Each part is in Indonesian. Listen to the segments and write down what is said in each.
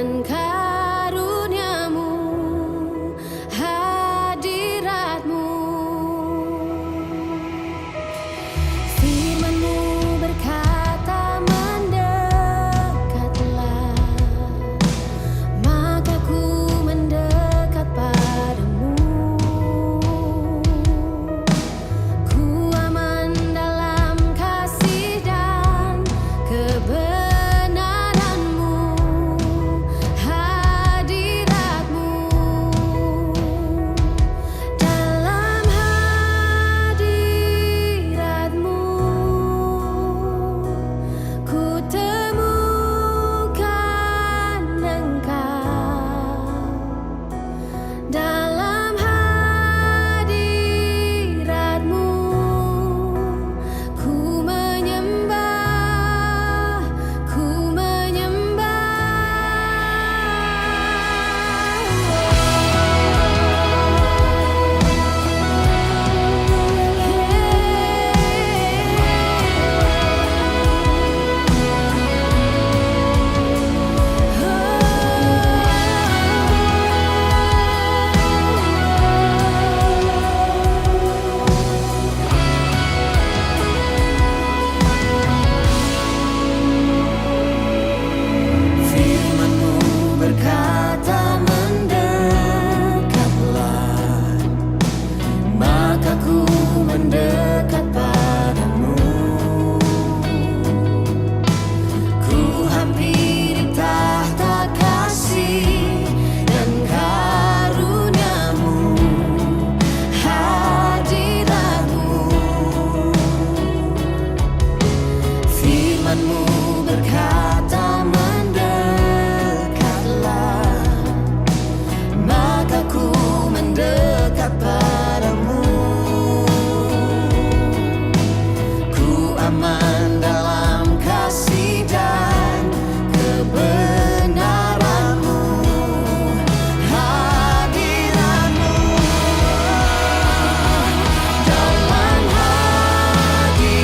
dan karuniamu, hadiratmu. Firman-Mu berkata mendekatlah, maka ku mendekat padamu. Ku aman dalam kasih dan kebenaran-Mu, hadirat-Mu. Dalam hadirat-Mu ku temukan Engkau. Dalam hadirat-Mu ku menyembah, ku Firman-Mu berkata mendekatlah, maka ku mendekat padamu. Ku hampiri tahta kasih dan karuniamu, hadirat-Mu. Firman-Mu berkata mendekatlah, maka ku mendekat padamu. Ku aman dalam kasih dan kebenaran-Mu, hadirat-Mu. Dalam hadirat-Mu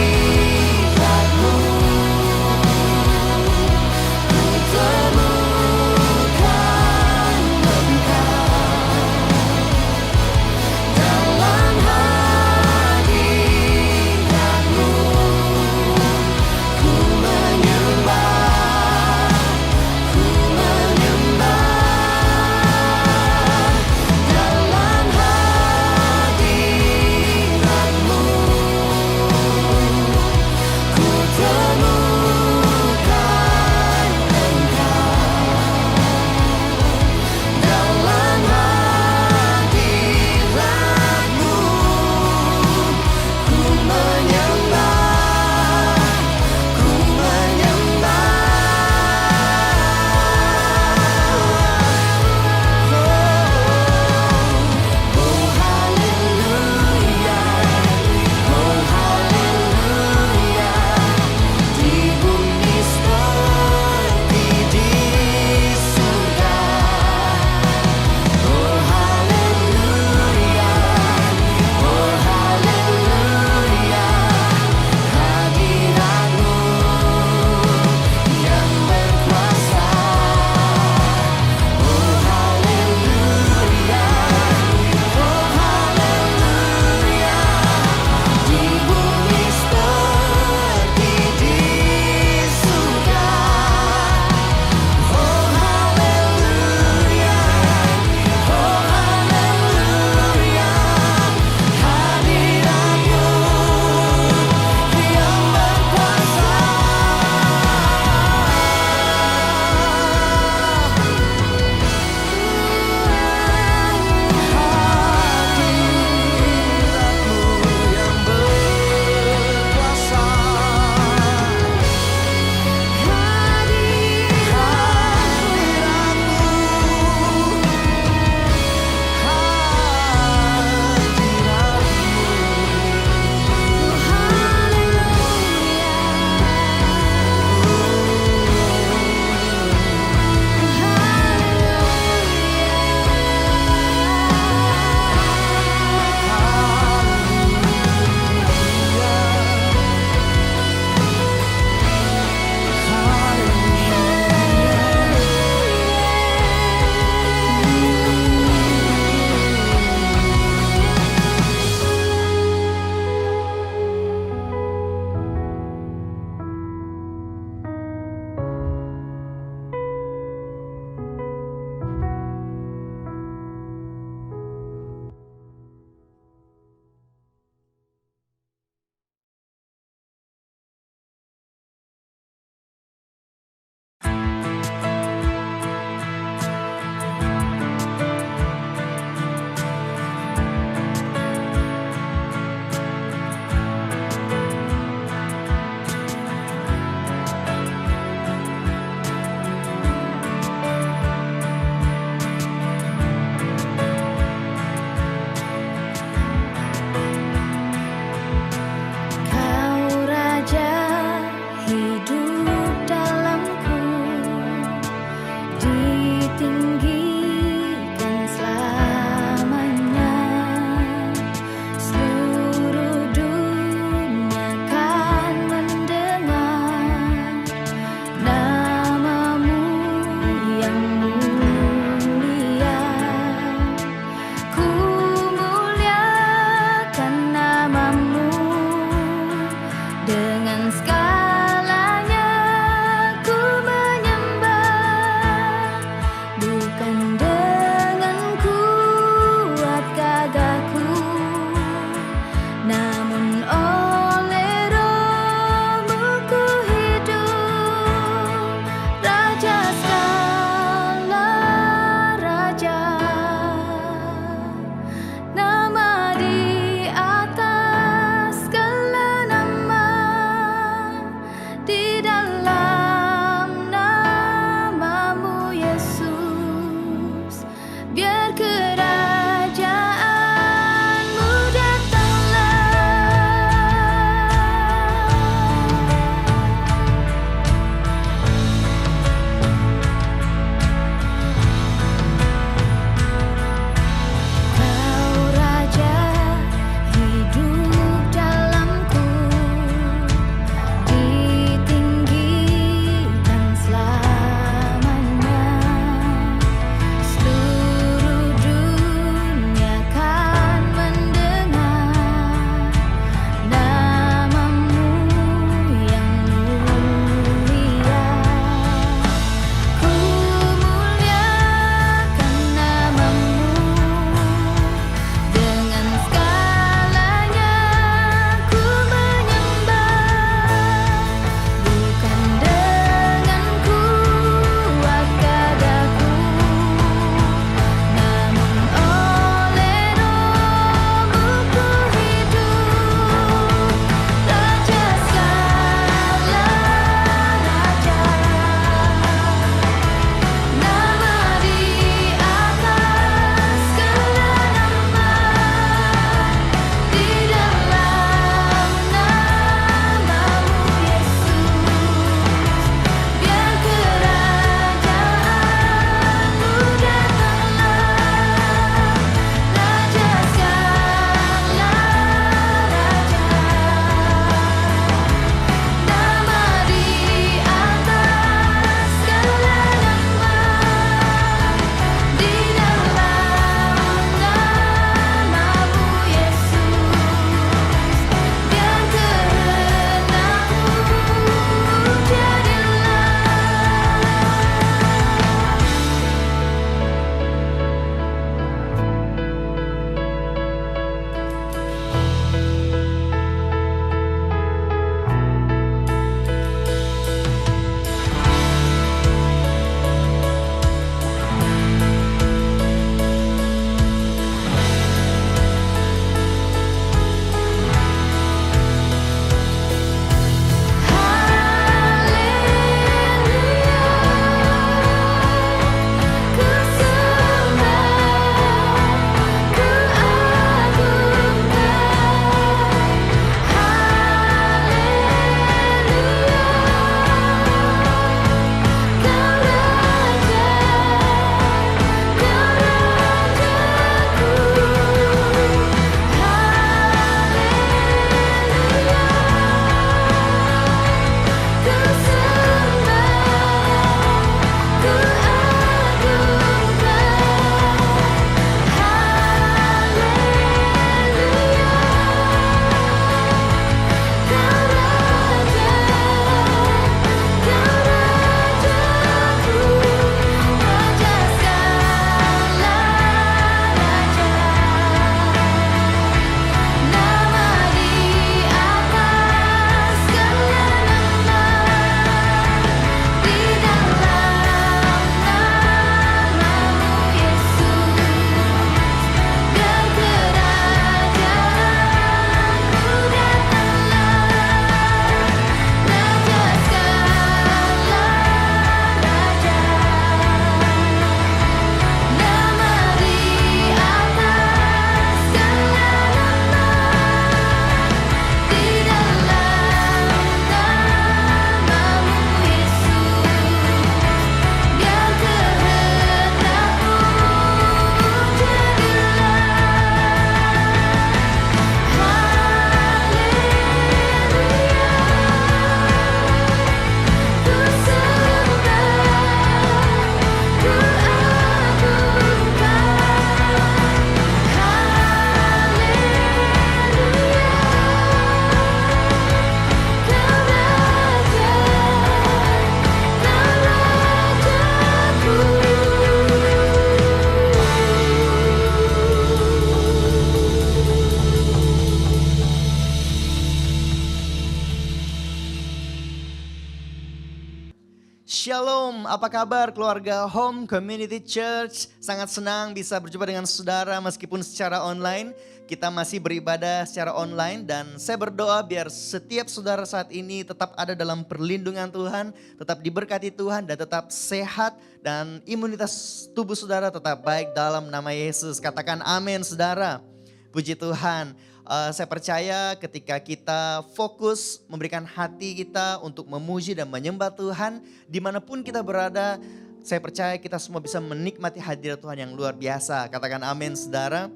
Shalom, apa kabar keluarga Home Community Church? Sangat senang bisa berjumpa dengan saudara meskipun secara online. Kita masih beribadah secara online dan saya berdoa biar setiap saudara saat ini tetap ada dalam perlindungan Tuhan, tetap diberkati Tuhan dan tetap sehat dan imunitas tubuh saudara tetap baik dalam nama Yesus. Katakan amin saudara. Puji Tuhan. Saya percaya ketika kita fokus memberikan hati kita untuk memuji dan menyembah Tuhan, dimanapun kita berada, saya percaya kita semua bisa menikmati hadirat Tuhan yang luar biasa. Katakan amin saudara.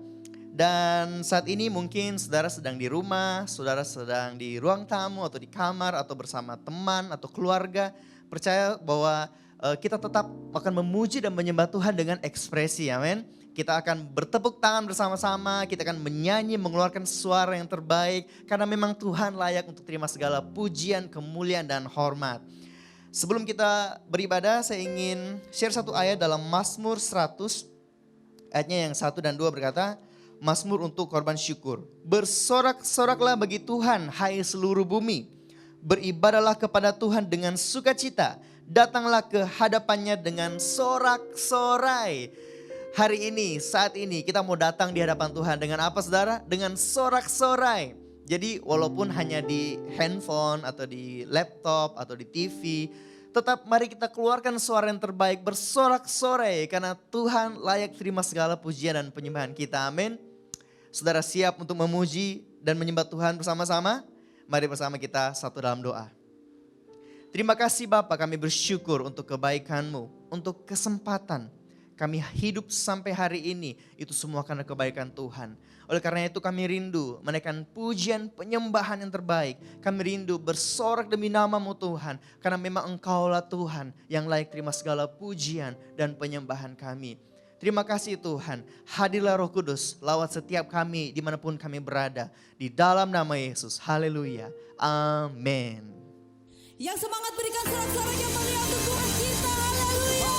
Dan saat ini mungkin saudara sedang di rumah, saudara sedang di ruang tamu atau di kamar atau bersama teman atau keluarga. Percaya bahwa kita tetap akan memuji dan menyembah Tuhan dengan ekspresi, amin. Kita akan bertepuk tangan bersama-sama, kita akan menyanyi, mengeluarkan suara yang terbaik. Karena memang Tuhan layak untuk terima segala pujian, kemuliaan, dan hormat. Sebelum kita beribadah, saya ingin share satu ayat dalam Mazmur 100. Ayatnya yang 1 dan 2 berkata, Mazmur untuk korban syukur. Bersorak-soraklah bagi Tuhan, hai seluruh bumi. Beribadahlah kepada Tuhan dengan sukacita. Datanglah ke hadapannya dengan sorak-sorai. Hari ini, saat ini kita mau datang di hadapan Tuhan dengan apa saudara? Dengan sorak-sorai. Jadi walaupun hanya di handphone atau di laptop atau di TV, tetap mari kita keluarkan suara yang terbaik bersorak-sorai. Karena Tuhan layak terima segala pujian dan penyembahan kita, amin. Saudara siap untuk memuji dan menyembah Tuhan bersama-sama? Mari bersama kita satu dalam doa. Terima kasih Bapa, kami bersyukur untuk kebaikan-Mu, untuk kesempatan kami hidup sampai hari ini, itu semua karena kebaikan Tuhan. Oleh karena itu kami rindu menaikkan pujian penyembahan yang terbaik. Kami rindu bersorak demi nama-Mu Tuhan. Karena memang Engkaulah Tuhan yang layak terima segala pujian dan penyembahan kami. Terima kasih Tuhan, hadirlah Roh Kudus, lawat setiap kami dimanapun kami berada. Di dalam nama Yesus, haleluya, amin. Yang semangat berikan sorak-sorak yang mulia untuk Tuhan kita, haleluya.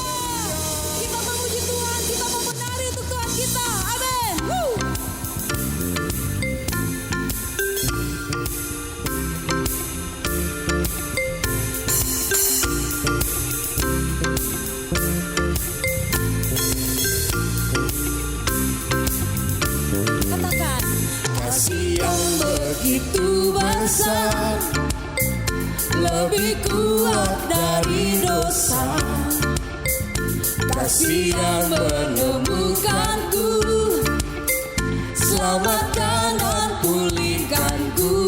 Kita memuji Tuhan, kita membenari untuk Tuhan kita, amin. Katakan, kasih yang begitu besar, lebih kuat dari dosa. Kasih yang menemukanku, selamatkan dan pulihkanku.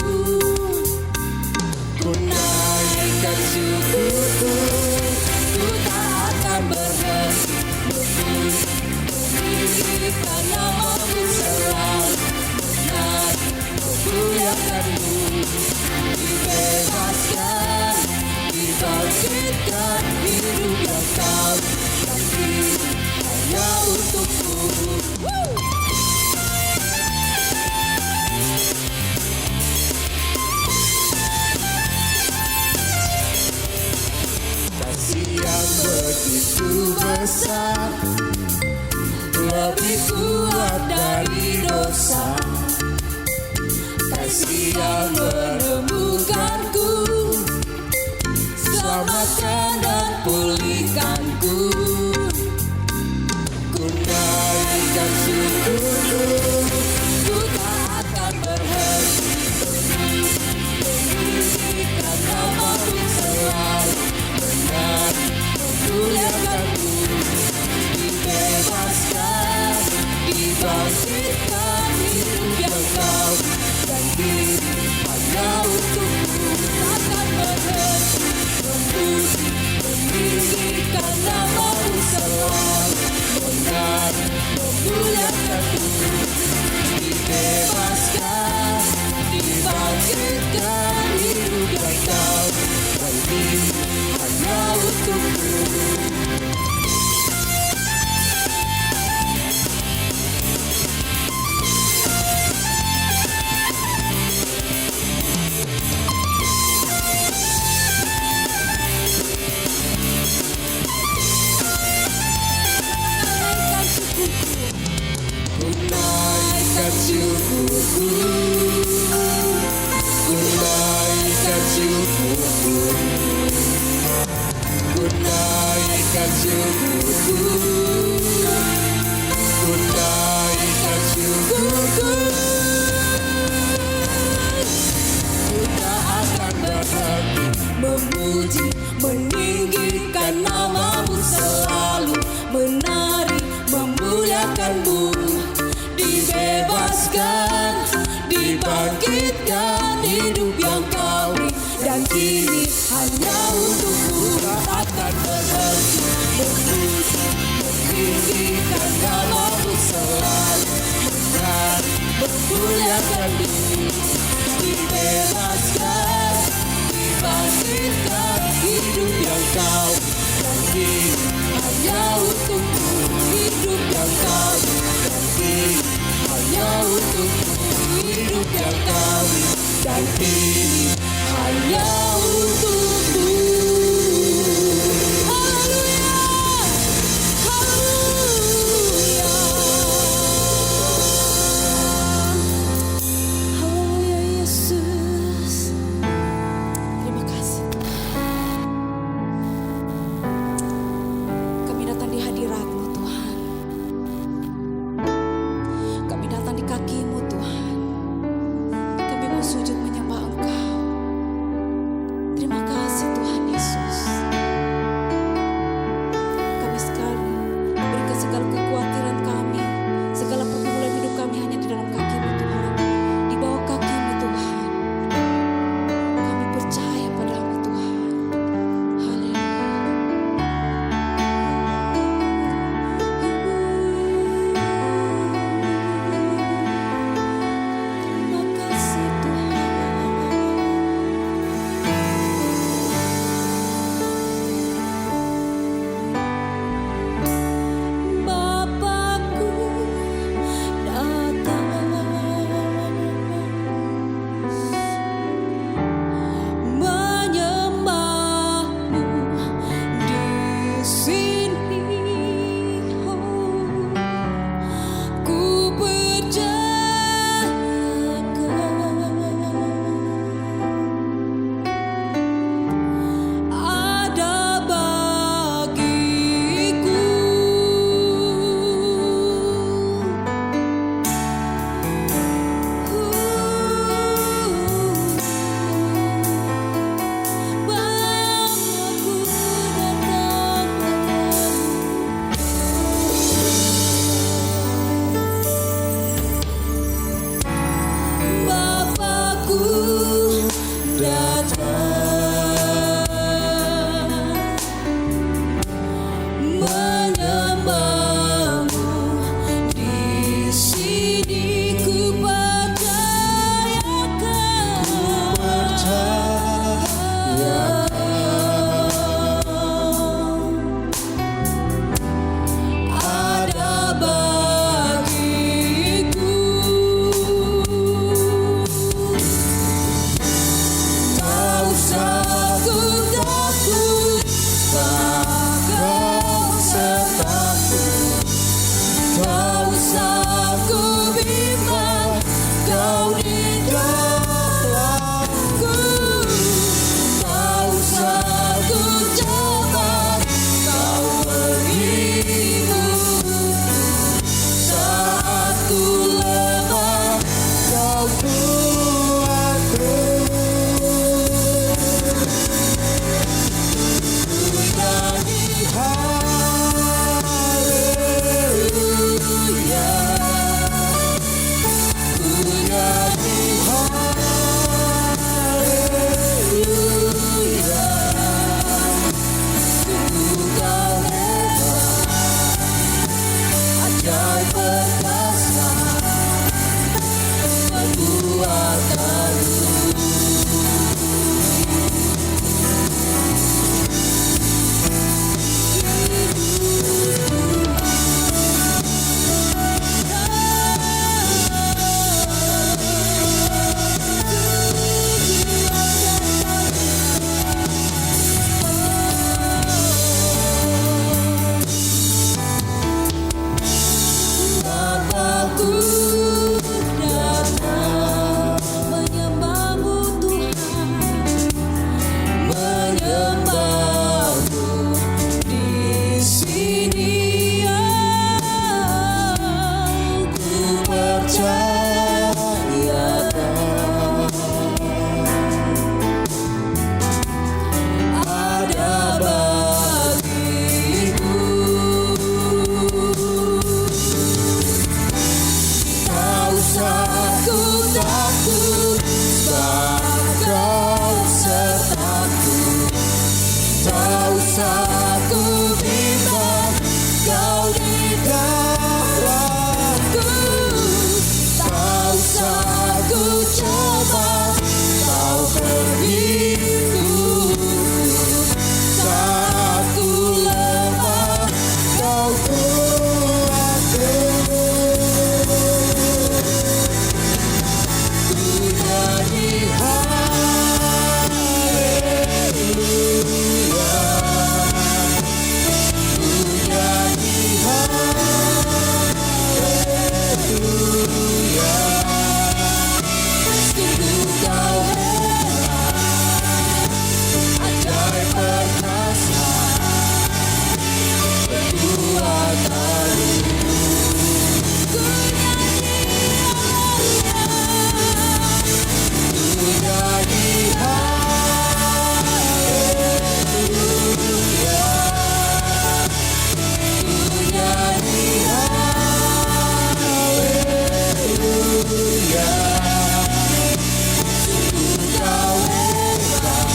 Ku naikkan syukurku, ku tak akan berhenti memuliakan nama-Mu selalu. Benar, memuliakan-Mu, dibebaskan, dibangkitkan, hidup yang Kau beri hanya untuk-Mu. Kasih yang begitu besar, lebih kuat dari dosa. Kasih yang menemukanku, selamatkan dan pulihkanku. Ku naikkan syukurku, ku tak akan berhenti memuliakan nama-Mu selalu. Benar, memuliakan-Mu, dibebaskan, dibangkitkan, hidup yang Kau janji hanya untuk-Mu. Takkan berhenti memuji, meninggikan nama-Mu selalu. Benar, memuliakan-Mu, dibebaskan, dibangkitkan, hidup yang Kau janji hanya untuk-Mu. Naikkan syukurku, ku naikkan syukurku, ku syukurku, ku naikkan syukurku. Ku tak akan berhenti memuji, meninggikan namamu, selalu menari, memuliakanmu. Dibebaskan, dibangkitkan, hidup yang kau beri, dan kini hanya untukmu. Tak akan berhenti memuji, meninggikan namamu, selalu menari, memuliakanmu. Dibebaskan, dibangkitkan, hidup yang kau dan kini hanya untukmu. Hidup yang kau dan kini hanya untukmu. Hidup yang kau dan kini hanya untukmu. Haleluya, haleluya, haleluya Yesus. Terima kasih. Kami datang di hadirat-Mu Tuhan. Kami datang di kaki-Mu Tuhan. Kami mau sujud menyembah Engkau. Terima kasih Tuhan saku bimbang, kau di dalamku. Tak usah ku coba, kau berhidupku. Saat ku lemah, kau kuatku. Ku nyanyi haleluya, ku nyanyi haleluya. Sungguh kau hebat, ajaib perkasa, kekuatanmu. Ku nyanyi haleluya, ku nyanyi haleluya. Sungguh kau hebat,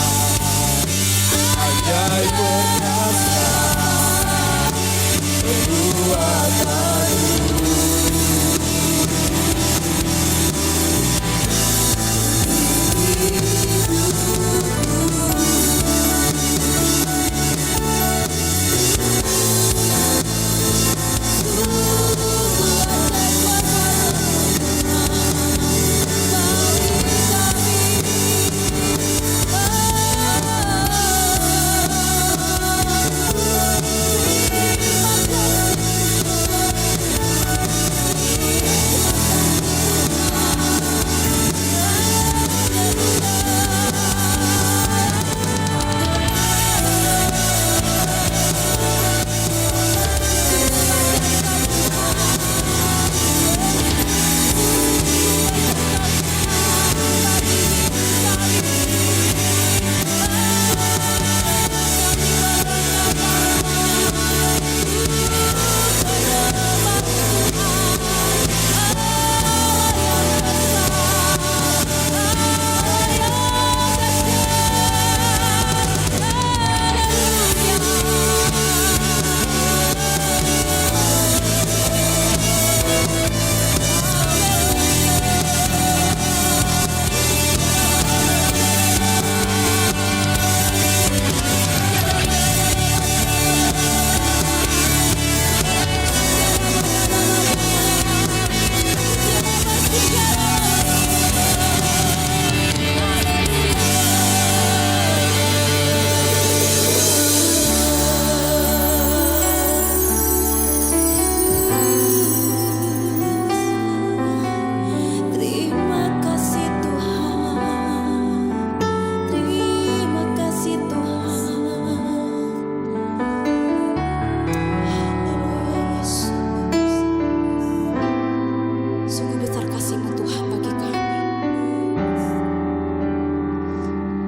ajaib perkasa, kekuatanmu. Terima kasih Tuhan, terima kasih Tuhan. Haleluya Yesus. Sungguh besar kasih-Mu Tuhan bagi kami.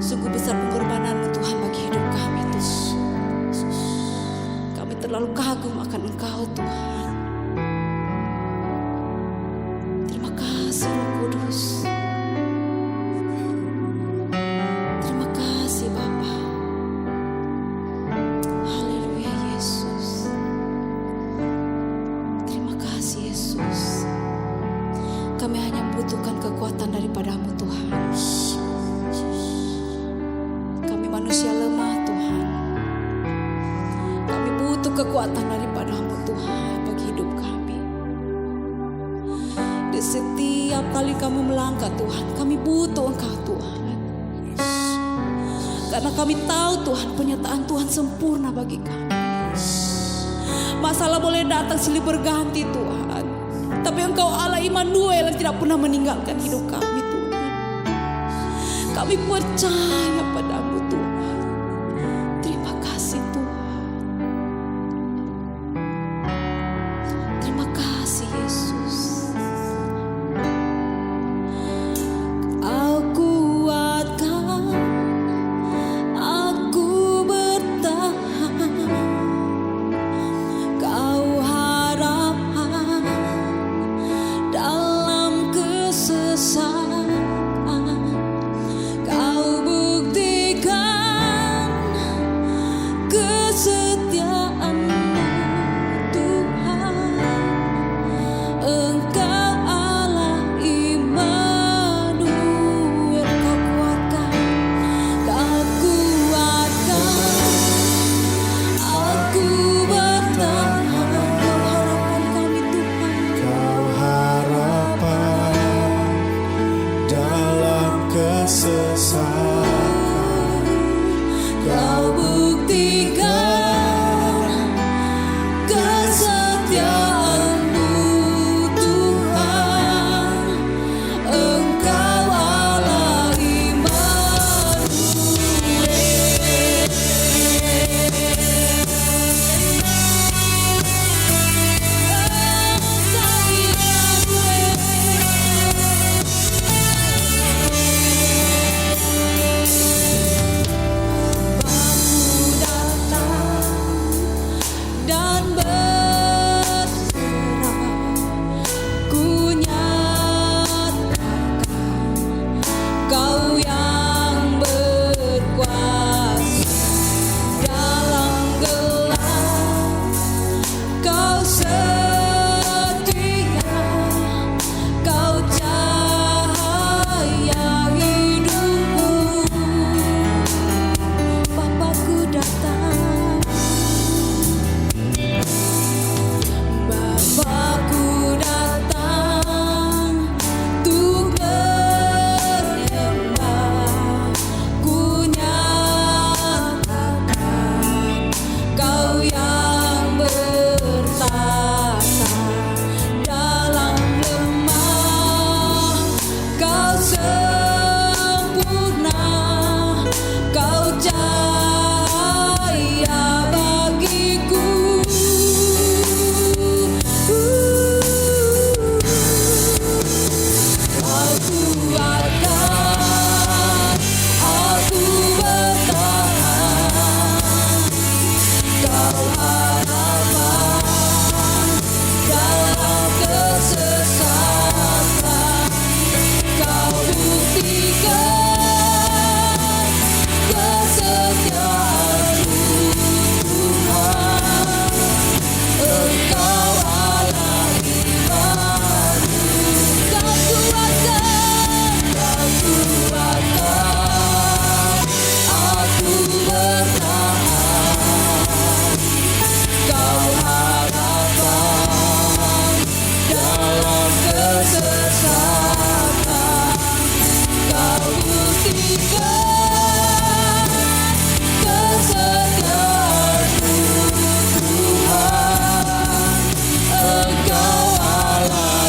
Sungguh besar pengorbanan-Mu Tuhan bagi hidup kami Tuhan. Kami terlalu kagum akan Engkau Tuhan. Terima kasih Roh Kudus. Terima kasih Bapa. Haleluya Yesus. Terima kasih Yesus. Kami hanya membutuhkan kekuatan daripada-Mu Tuhan. Kami manusia lemah Tuhan. Kami butuh kekuatan daripada-Mu Tuhan bagi hidup kami. Di setiap kali kami melangkah Tuhan, kami butuh Engkau Tuhan. Karena kami tahu Tuhan, penyertaan Tuhan sempurna bagi kami. Masalah boleh datang silih berganti Tuhan, tapi Engkau Allah Immanuel yang tidak pernah meninggalkan hidup kami Tuhan. Kami percaya padamu Tuhan. Terima kasih Tuhan. Terima kasih Yesus. Kau kuatkan aku bertahan. Kau harapan dalam kesesatan. Kau bukti dalam kesesatan. Kau buktikan kesetiaan-Mu Tuhan. Engkau Allah Immanuel. Kau kuatkan aku bertahan. Kau harapan dalam kesesatan. Kau buktikan kesetiaan-Mu Tuhan. Engkau Allah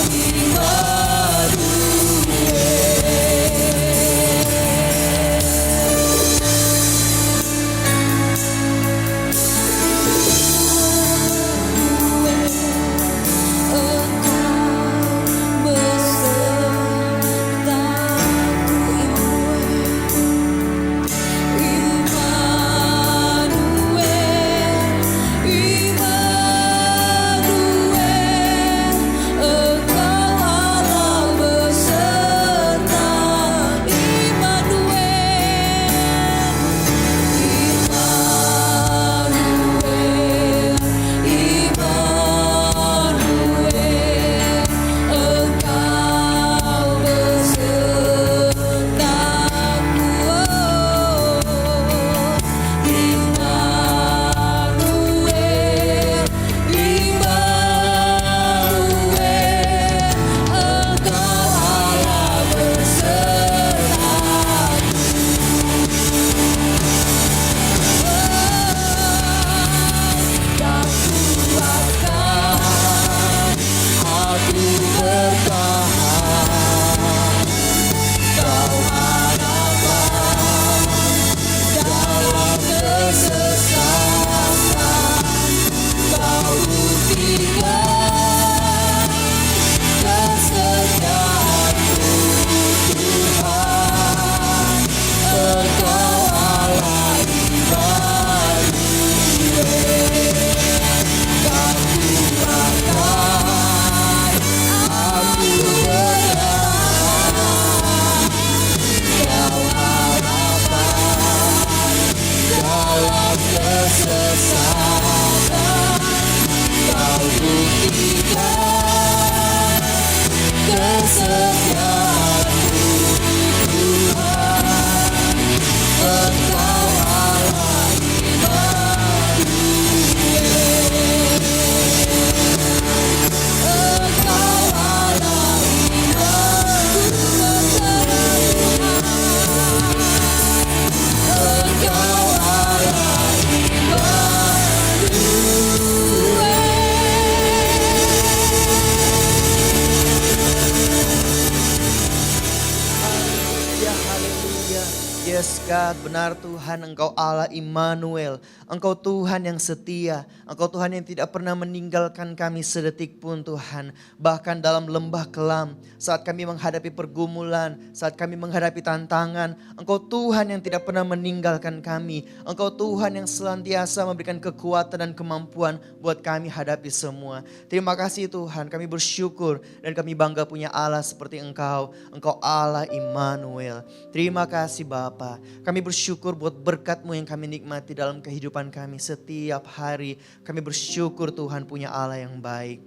Yes God, benar Tuhan, Engkau Allah Immanuel. Engkau Tuhan yang setia. Engkau Tuhan yang tidak pernah meninggalkan kami sedetik pun Tuhan. Bahkan dalam lembah kelam, saat kami menghadapi pergumulan, saat kami menghadapi tantangan, Engkau Tuhan yang tidak pernah meninggalkan kami. Engkau Tuhan yang senantiasa memberikan kekuatan dan kemampuan buat kami hadapi semua. Terima kasih Tuhan, kami bersyukur dan kami bangga punya Allah seperti Engkau. Engkau Allah Immanuel. Terima kasih Bapa. Kami bersyukur buat berkat-Mu yang kami nikmati dalam kehidupan kami setiap hari. Kami bersyukur Tuhan punya Allah yang baik.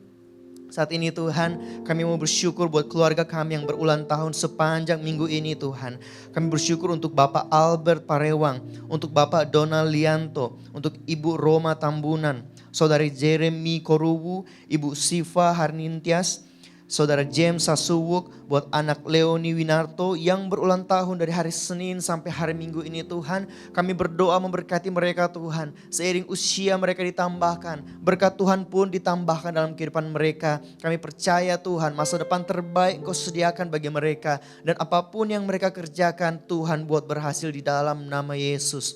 Saat ini Tuhan, kami mau bersyukur buat keluarga kami yang berulang tahun sepanjang minggu ini Tuhan. Kami bersyukur untuk Bapak Albert Parewang, untuk Bapak Donald Lianto, untuk Ibu Roma Tambunan, Saudari Jeremy Koruwu, Ibu Siva Harnintias, Saudara James Sasuwuk, buat anak Leoni Winarto yang berulang tahun dari hari Senin sampai hari Minggu ini Tuhan. Kami berdoa memberkati mereka Tuhan. Seiring usia mereka ditambahkan, berkat Tuhan pun ditambahkan dalam kehidupan mereka. Kami percaya Tuhan masa depan terbaik Engkau sediakan bagi mereka. Dan apapun yang mereka kerjakan Tuhan buat berhasil di dalam nama Yesus.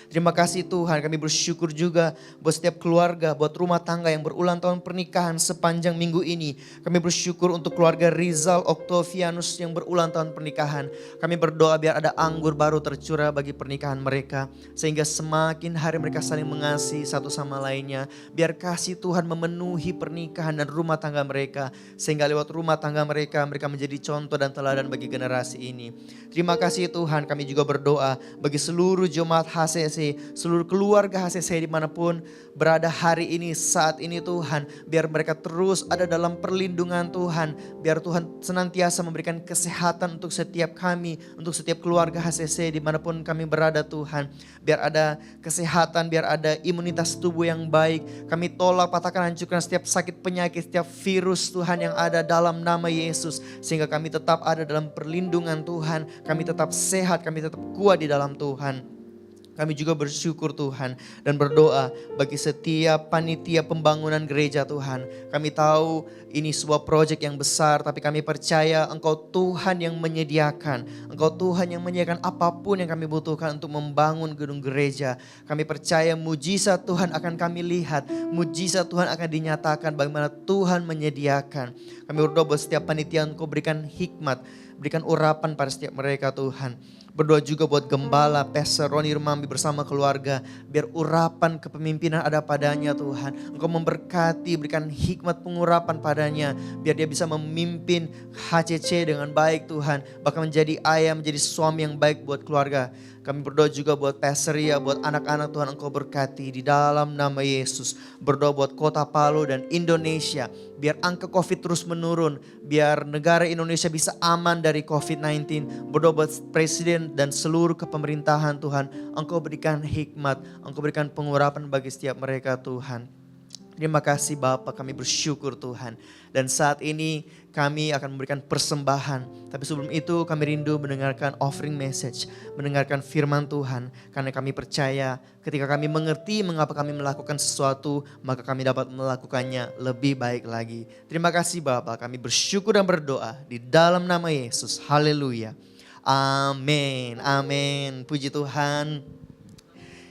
Terima kasih Tuhan, kami bersyukur juga buat setiap keluarga, buat rumah tangga yang berulang tahun pernikahan sepanjang minggu ini. Kami bersyukur untuk keluarga Rizal Octavianus yang berulang tahun pernikahan. Kami berdoa biar ada anggur baru tercurah bagi pernikahan mereka. Sehingga semakin hari mereka saling mengasihi satu sama lainnya. Biar kasih Tuhan memenuhi pernikahan dan rumah tangga mereka. Sehingga lewat rumah tangga mereka, mereka menjadi contoh dan teladan bagi generasi ini. Terima kasih Tuhan, kami juga berdoa bagi seluruh jemaat HCC, seluruh keluarga HCC dimanapun berada hari ini, saat ini Tuhan. Biar mereka terus ada dalam perlindungan Tuhan. Biar Tuhan senantiasa memberikan kesehatan untuk setiap kami, untuk setiap keluarga HCC dimanapun kami berada Tuhan. Biar ada kesehatan, biar ada imunitas tubuh yang baik. Kami tolak, patahkan, hancurkan setiap sakit penyakit, setiap virus Tuhan yang ada dalam nama Yesus. Sehingga kami tetap ada dalam perlindungan Tuhan. Kami tetap sehat, kami tetap kuat di dalam Tuhan. Kami juga bersyukur Tuhan dan berdoa bagi setiap panitia pembangunan gereja Tuhan. Kami tahu ini sebuah proyek yang besar, tapi kami percaya Engkau Tuhan yang menyediakan. Engkau Tuhan yang menyediakan apapun yang kami butuhkan untuk membangun gedung gereja. Kami percaya mujizat Tuhan akan kami lihat. Mujizat Tuhan akan dinyatakan bagaimana Tuhan menyediakan. Kami berdoa buat setiap panitia Engkau berikan hikmat, berikan urapan pada setiap mereka Tuhan. Berdoa juga buat Gembala, Pastor Roni Rumambi bersama keluarga. Biar urapan kepemimpinan ada padanya Tuhan. Engkau memberkati, berikan hikmat pengurapan padanya. Biar dia bisa memimpin HCC dengan baik Tuhan. Bahkan menjadi ayah, menjadi suami yang baik buat keluarga. Kami berdoa juga buat Pastor Ria, buat anak-anak Tuhan Engkau berkati di dalam nama Yesus. Berdoa buat Kota Palu dan Indonesia. Biar angka COVID terus menurun. Biar negara Indonesia bisa aman dari COVID-19. Berdoa buat Presiden dan seluruh kepemerintahan Tuhan. Engkau berikan hikmat, Engkau berikan pengurapan bagi setiap mereka Tuhan. Terima kasih Bapa, kami bersyukur Tuhan. Dan saat ini kami akan memberikan persembahan. Tapi sebelum itu kami rindu mendengarkan offering message. Mendengarkan firman Tuhan. Karena kami percaya ketika kami mengerti mengapa kami melakukan sesuatu, maka kami dapat melakukannya lebih baik lagi. Terima kasih Bapa, kami bersyukur dan berdoa di dalam nama Yesus. Haleluya. Amin. Amin. Puji Tuhan.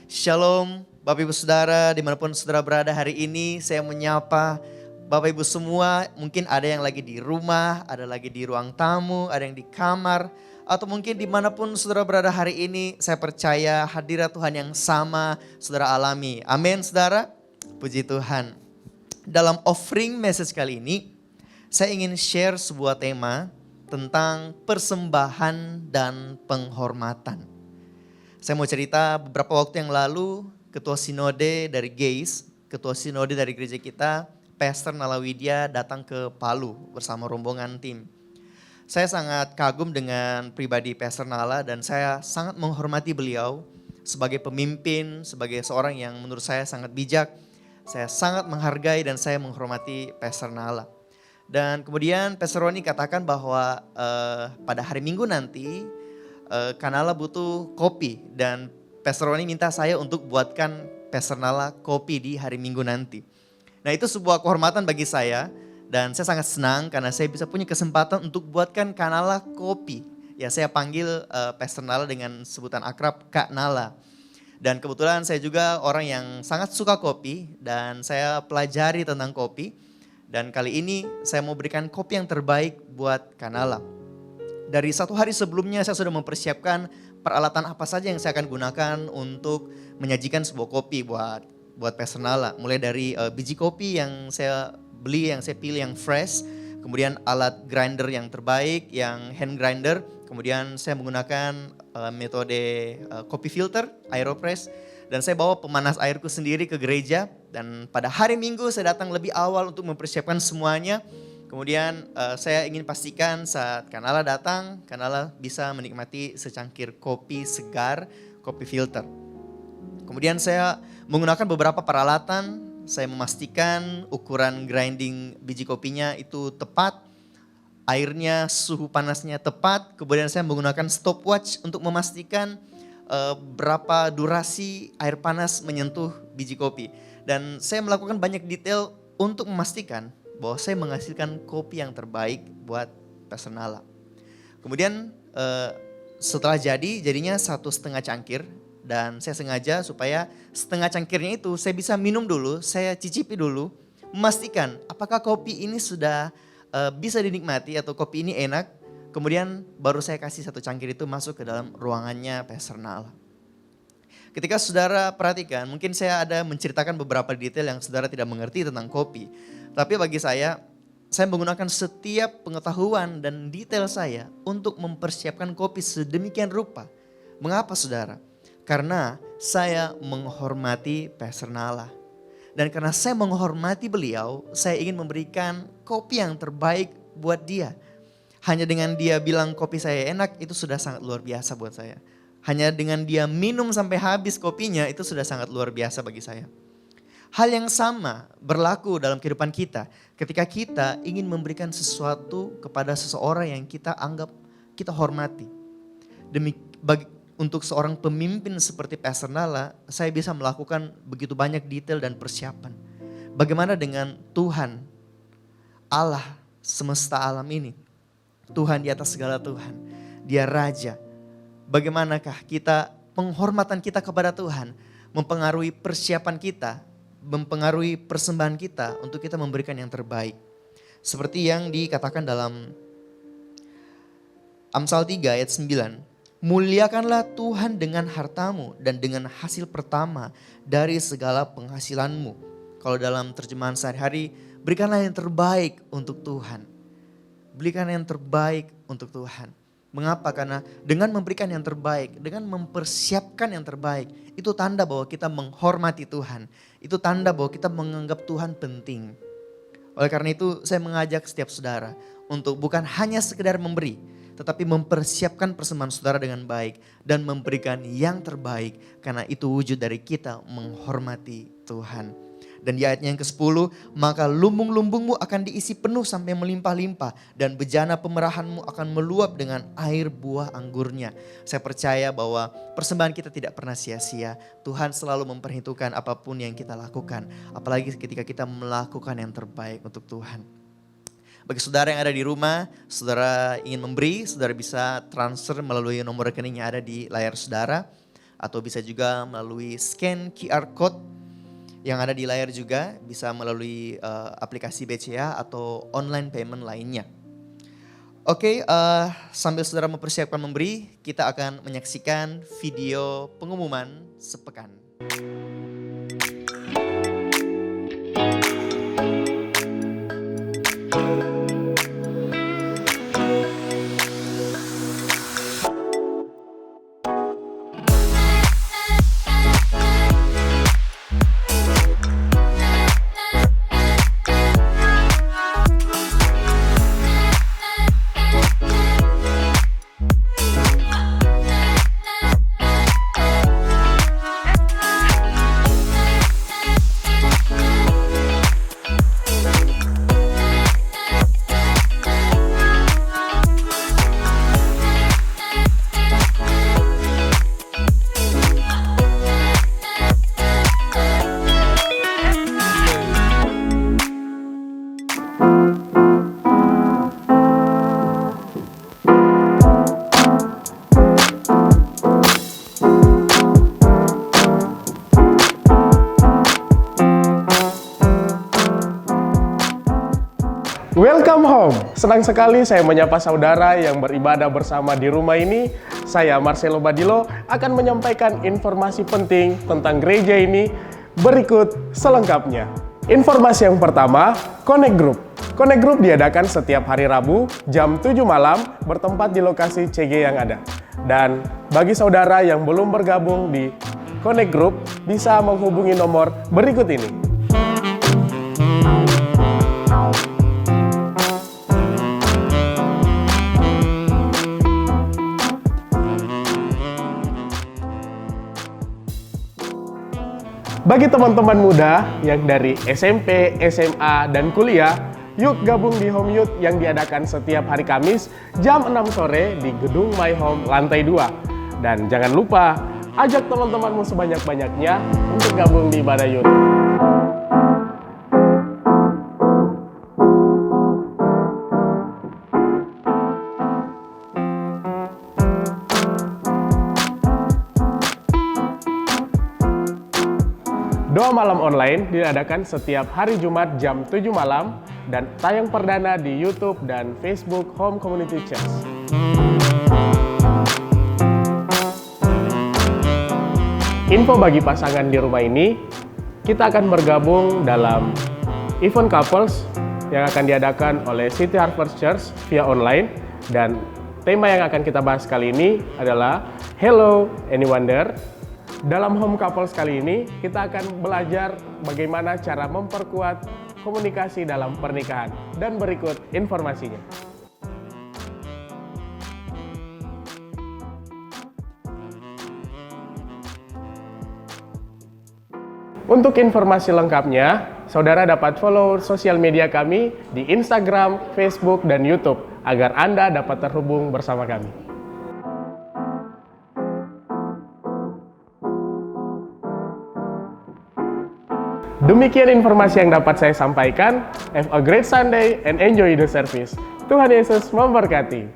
Shalom. Bapak Ibu Saudara, dimanapun saudara berada hari ini, saya menyapa Bapak Ibu semua. Mungkin ada yang lagi di rumah, ada lagi di ruang tamu, ada yang di kamar. Atau mungkin dimanapun saudara berada hari ini, saya percaya hadirat Tuhan yang sama saudara alami. Amin saudara, puji Tuhan. Dalam offering message kali ini, saya ingin share sebuah tema tentang persembahan dan penghormatan. Saya mau cerita beberapa waktu yang lalu, Ketua Sinode dari GEIS, Ketua Sinode dari gereja kita, Pastor Nala Widya datang ke Palu bersama rombongan tim. Saya sangat kagum dengan pribadi Pastor Nala dan saya sangat menghormati beliau sebagai pemimpin, sebagai seorang yang menurut saya sangat bijak. Saya sangat menghargai dan saya menghormati Pastor Nala. Dan kemudian Pastor Roni katakan bahwa pada hari Minggu nanti Kanala butuh kopi dan Pastor Roni minta saya untuk buatkan Pastor Nala kopi di hari Minggu nanti. Nah itu sebuah kehormatan bagi saya dan saya sangat senang karena saya bisa punya kesempatan untuk buatkan Kanala kopi. Ya saya panggil Pastor Nala dengan sebutan akrab Kak Nala. Dan kebetulan saya juga orang yang sangat suka kopi dan saya pelajari tentang kopi. Dan kali ini saya mau berikan kopi yang terbaik buat Kak Nala. Dari 1 hari sebelumnya saya sudah mempersiapkan peralatan apa saja yang saya akan gunakan untuk menyajikan sebuah kopi buat Pastor Nala. Mulai dari biji kopi yang saya beli, yang saya pilih yang fresh. Kemudian alat grinder yang terbaik, yang hand grinder. Kemudian saya menggunakan metode kopi filter, aeropress. Dan saya bawa pemanas airku sendiri ke gereja. Dan pada hari Minggu saya datang lebih awal untuk mempersiapkan semuanya. Kemudian saya ingin pastikan saat Kanala datang, Kanala bisa menikmati secangkir kopi segar, kopi filter. Kemudian saya menggunakan beberapa peralatan, saya memastikan ukuran grinding biji kopinya itu tepat, airnya suhu panasnya tepat, kemudian saya menggunakan stopwatch untuk memastikan berapa durasi air panas menyentuh biji kopi. Dan saya melakukan banyak detail untuk memastikan bahwa saya menghasilkan kopi yang terbaik buat Pastor Nala. Kemudian setelah jadinya 1,5 cangkir Dan saya sengaja supaya setengah cangkirnya itu saya bisa minum dulu, saya cicipi dulu. Memastikan apakah kopi ini sudah bisa dinikmati atau kopi ini enak. Kemudian baru saya kasih satu cangkir itu masuk ke dalam ruangannya Pastor Nala. Ketika saudara perhatikan, mungkin saya ada menceritakan beberapa detail yang saudara tidak mengerti tentang kopi. Tapi bagi saya menggunakan setiap pengetahuan dan detail saya untuk mempersiapkan kopi sedemikian rupa. Mengapa saudara? Karena saya menghormati Pastor Nala. Dan karena saya menghormati beliau, saya ingin memberikan kopi yang terbaik buat dia. Hanya dengan dia bilang kopi saya enak, itu sudah sangat luar biasa buat saya. Hanya dengan dia minum sampai habis kopinya, itu sudah sangat luar biasa bagi saya. Hal yang sama berlaku dalam kehidupan kita. Ketika kita ingin memberikan sesuatu kepada seseorang yang kita anggap kita hormati. Untuk seorang pemimpin seperti Pastor Nala, saya bisa melakukan begitu banyak detail dan persiapan. Bagaimana dengan Tuhan, Allah semesta alam ini? Tuhan di atas segala Tuhan, Dia Raja. Bagaimanakah penghormatan kita kepada Tuhan mempengaruhi persiapan kita, mempengaruhi persembahan kita untuk kita memberikan yang terbaik. Seperti yang dikatakan dalam Amsal 3 ayat 9. Muliakanlah Tuhan dengan hartamu dan dengan hasil pertama dari segala penghasilanmu. Kalau dalam terjemahan sehari-hari, berikanlah yang terbaik untuk Tuhan. Berikan yang terbaik untuk Tuhan. Mengapa? Karena dengan memberikan yang terbaik, dengan mempersiapkan yang terbaik, itu tanda bahwa kita menghormati Tuhan. Itu tanda bahwa kita menganggap Tuhan penting. Oleh karena itu saya mengajak setiap saudara untuk bukan hanya sekedar memberi, tetapi mempersiapkan persembahan saudara dengan baik dan memberikan yang terbaik karena itu wujud dari kita menghormati Tuhan. Dan di ayatnya yang ke-10, maka lumbung-lumbungmu akan diisi penuh sampai melimpah-limpah dan bejana pemerahanmu akan meluap dengan air buah anggurnya. Saya percaya bahwa persembahan kita tidak pernah sia-sia. Tuhan selalu memperhitungkan apapun yang kita lakukan, apalagi ketika kita melakukan yang terbaik untuk Tuhan. Bagi saudara yang ada di rumah, saudara ingin memberi, saudara bisa transfer melalui nomor rekening yang ada di layar saudara. Atau bisa juga melalui scan QR code yang ada di layar juga. Bisa melalui aplikasi BCA atau online payment lainnya. Oke, sambil saudara mempersiapkan memberi, kita akan menyaksikan video pengumuman sepekan. Welcome home. Senang sekali saya menyapa saudara yang beribadah bersama di rumah ini. Saya Marcelo Badilo akan menyampaikan informasi penting tentang gereja ini berikut selengkapnya. Informasi yang pertama, Connect Group. Connect Group diadakan setiap hari Rabu jam 7 malam bertempat di lokasi CG yang ada. Dan bagi saudara yang belum bergabung di Connect Group bisa menghubungi nomor berikut ini. Bagi teman-teman muda yang dari SMP, SMA, dan kuliah, yuk gabung di Home Youth yang diadakan setiap hari Kamis jam 6 sore di Gedung My Home lantai 2. Dan jangan lupa, ajak teman-temanmu sebanyak-banyaknya untuk gabung di ibadah youth. Malam Online diadakan setiap hari Jumat jam 7 malam dan tayang perdana di YouTube dan Facebook Home Community Church. Info bagi pasangan di rumah ini, kita akan bergabung dalam event couples yang akan diadakan oleh City Harvest Church via online, dan tema yang akan kita bahas kali ini adalah Hello Anyone There. Dalam Home Couples kali ini, kita akan belajar bagaimana cara memperkuat komunikasi dalam pernikahan. Dan berikut informasinya. Untuk informasi lengkapnya, saudara dapat follow sosial media kami di Instagram, Facebook, dan YouTube agar Anda dapat terhubung bersama kami. Demikian informasi yang dapat saya sampaikan. Have a great Sunday and enjoy the service. Tuhan Yesus memberkati.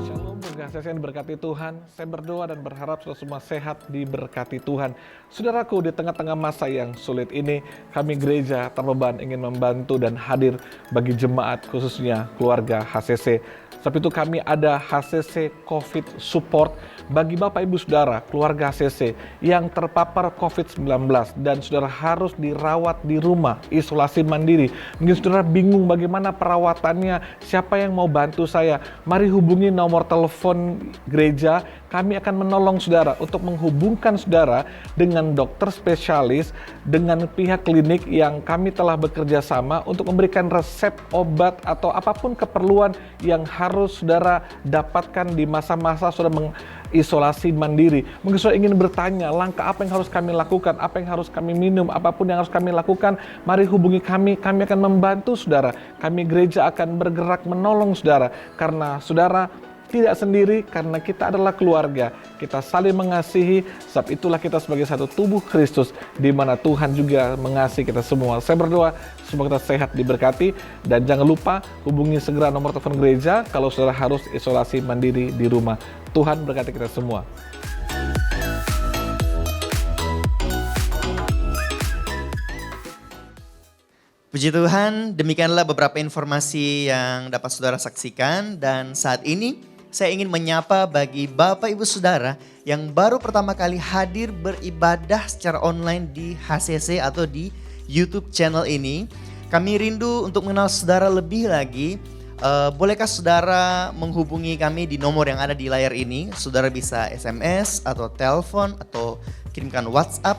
Shalom, berkah yang diberkati Tuhan. Saya berdoa dan berharap saudara semua sehat diberkati Tuhan. Saudaraku, di tengah-tengah masa yang sulit ini, kami gereja Terbeban ingin membantu dan hadir bagi jemaat, khususnya keluarga HCC. Sebab itu kami ada HCC COVID Support bagi Bapak Ibu Saudara, keluarga HCC yang terpapar COVID-19 dan saudara harus dirawat di rumah, isolasi mandiri. Mungkin saudara bingung bagaimana perawatannya, siapa yang mau bantu saya? Mari hubungi nomor telepon gereja, kami akan menolong saudara untuk menghubungkan saudara dengan dokter spesialis, dengan pihak klinik yang kami telah bekerja sama untuk memberikan resep obat atau apapun keperluan yang harus saudara dapatkan di masa-masa saudara mengisolasi mandiri. Mungkin saudara ingin bertanya, langkah apa yang harus kami lakukan, apa yang harus kami minum, apapun yang harus kami lakukan, mari hubungi kami akan membantu saudara. Kami gereja akan bergerak menolong saudara, karena saudara tidak sendiri, karena kita adalah keluarga. Kita saling mengasihi, sebab itulah kita sebagai satu tubuh Kristus, di mana Tuhan juga mengasihi kita semua. Saya berdoa semoga kita sehat diberkati, dan jangan lupa hubungi segera nomor telepon gereja kalau saudara harus isolasi mandiri di rumah. Tuhan berkati kita semua. Puji Tuhan, demikianlah beberapa informasi yang dapat saudara saksikan, dan saat ini saya ingin menyapa bagi Bapak Ibu Saudara yang baru pertama kali hadir beribadah secara online di HCC atau di YouTube channel ini. Kami rindu untuk mengenal saudara lebih lagi. Bolehkah saudara menghubungi kami di nomor yang ada di layar ini? Saudara bisa SMS atau telepon atau kirimkan WhatsApp.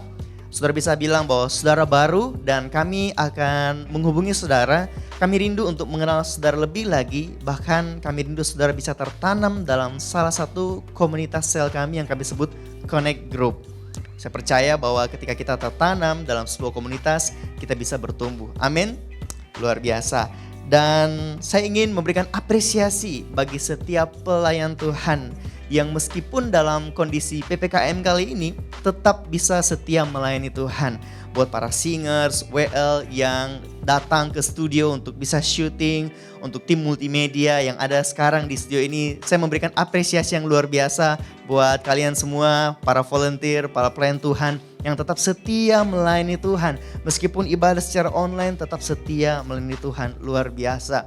Saudara bisa bilang bahwa saudara baru dan kami akan menghubungi saudara. Kami rindu untuk mengenal saudara lebih lagi, bahkan kami rindu saudara bisa tertanam dalam salah satu komunitas sel kami yang kami sebut Connect Group. Saya percaya bahwa ketika kita tertanam dalam sebuah komunitas, kita bisa bertumbuh. Amin. Luar biasa. Dan saya ingin memberikan apresiasi bagi setiap pelayan Tuhan yang meskipun dalam kondisi PPKM kali ini tetap bisa setia melayani Tuhan. Buat para singers, WL yang datang ke studio untuk bisa syuting, untuk tim multimedia yang ada sekarang di studio ini, saya memberikan apresiasi yang luar biasa buat kalian semua, para volunteer, para pelayan Tuhan yang tetap setia melayani Tuhan. Meskipun ibadah secara online tetap setia melayani Tuhan, luar biasa.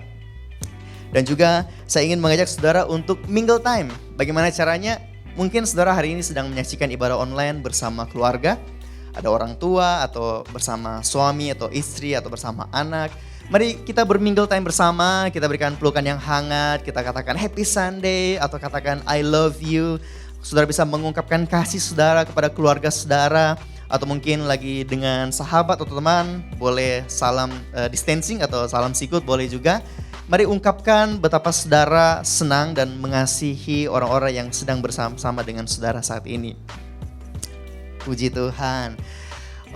Dan juga saya ingin mengajak saudara untuk mingle time. Bagaimana caranya? Mungkin saudara hari ini sedang menyaksikan ibadah online bersama keluarga. Ada orang tua atau bersama suami atau istri atau bersama anak. Mari kita bermingle time bersama, kita berikan pelukan yang hangat, kita katakan happy Sunday atau katakan I love you. Saudara bisa mengungkapkan kasih saudara kepada keluarga saudara, atau mungkin lagi dengan sahabat atau teman, boleh salam distancing atau salam sikut boleh juga. Mari ungkapkan betapa saudara senang dan mengasihi orang-orang yang sedang bersama-sama dengan saudara saat ini. Puji Tuhan.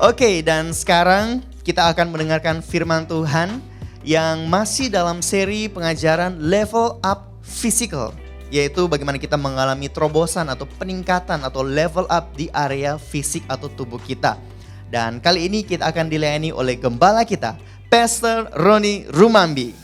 Oke, dan sekarang kita akan mendengarkan firman Tuhan yang masih dalam seri pengajaran Level Up Physical, yaitu bagaimana kita mengalami terobosan atau peningkatan atau level up di area fisik atau tubuh kita. Dan kali ini kita akan dilayani oleh gembala kita, Pastor Roni Rumambi.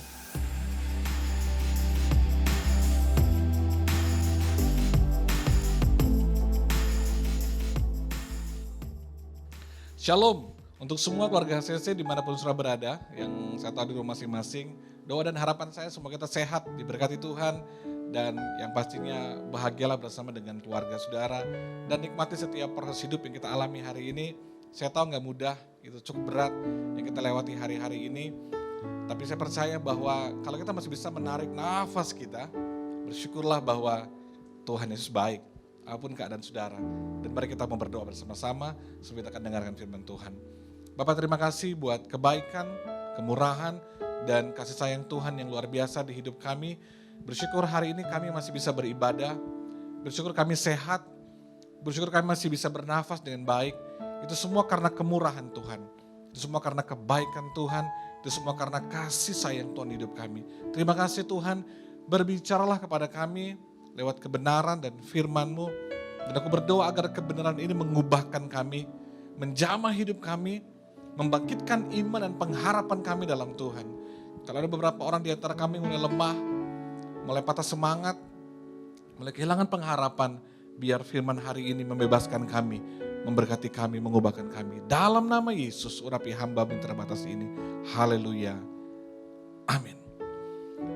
Shalom untuk semua keluarga HCC dimanapun saudara berada, yang saya tahu di rumah masing-masing. Doa dan harapan saya semoga kita sehat, diberkati Tuhan, dan yang pastinya bahagialah bersama dengan keluarga saudara, dan nikmati setiap proses hidup yang kita alami hari ini. Saya tahu nggak mudah, itu cukup berat yang kita lewati hari-hari ini. Tapi saya percaya bahwa kalau kita masih bisa menarik nafas kita, bersyukurlah bahwa Tuhan Yesus baik, apapun keadaan saudara. Dan mari kita mau berdoa bersama-sama sebelum kita akan dengarkan firman Tuhan. Bapak, terima kasih buat kebaikan, kemurahan, dan kasih sayang Tuhan yang luar biasa di hidup kami. Bersyukur hari ini kami masih bisa beribadah, bersyukur kami sehat, bersyukur kami masih bisa bernafas dengan baik. Itu semua karena kemurahan Tuhan, itu semua karena kebaikan Tuhan, itu semua karena kasih sayang Tuhan di hidup kami. Terima kasih Tuhan, berbicaralah kepada kami lewat kebenaran dan firman-Mu. Dan aku berdoa agar kebenaran ini mengubahkan kami, menjamah hidup kami, membangkitkan iman dan pengharapan kami dalam Tuhan. Kalau ada beberapa orang di antara kami mulai lemah, mulai patah semangat, mulai kehilangan pengharapan, biar firman hari ini membebaskan kami, memberkati kami, mengubahkan kami. Dalam nama Yesus, urapi hamba-Mu yang terbatas ini. Haleluya. Amin.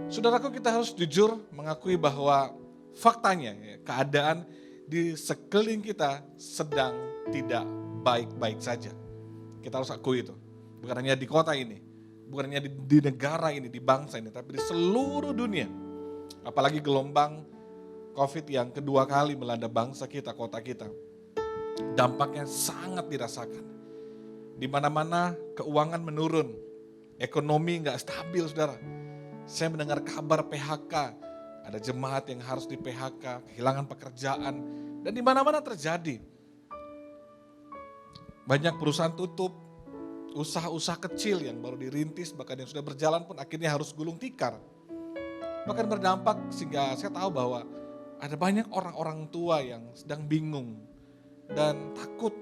Saudaraku, kita harus jujur mengakui bahwa faktanya keadaan di sekeliling kita sedang tidak baik-baik saja. Kita harus akui itu. Bukan hanya di kota ini, bukan hanya di negara ini, di bangsa ini, tapi di seluruh dunia. Apalagi gelombang COVID yang kedua kali melanda bangsa kita, kota kita. Dampaknya sangat dirasakan. Di mana-mana keuangan menurun, ekonomi nggak stabil, saudara. Saya mendengar kabar PHK, ada jemaat yang harus di PHK, kehilangan pekerjaan, dan di mana-mana terjadi. Banyak perusahaan tutup, usaha-usaha kecil yang baru dirintis, bahkan yang sudah berjalan pun akhirnya harus gulung tikar. Bahkan berdampak sehingga saya tahu bahwa ada banyak orang-orang tua yang sedang bingung dan takut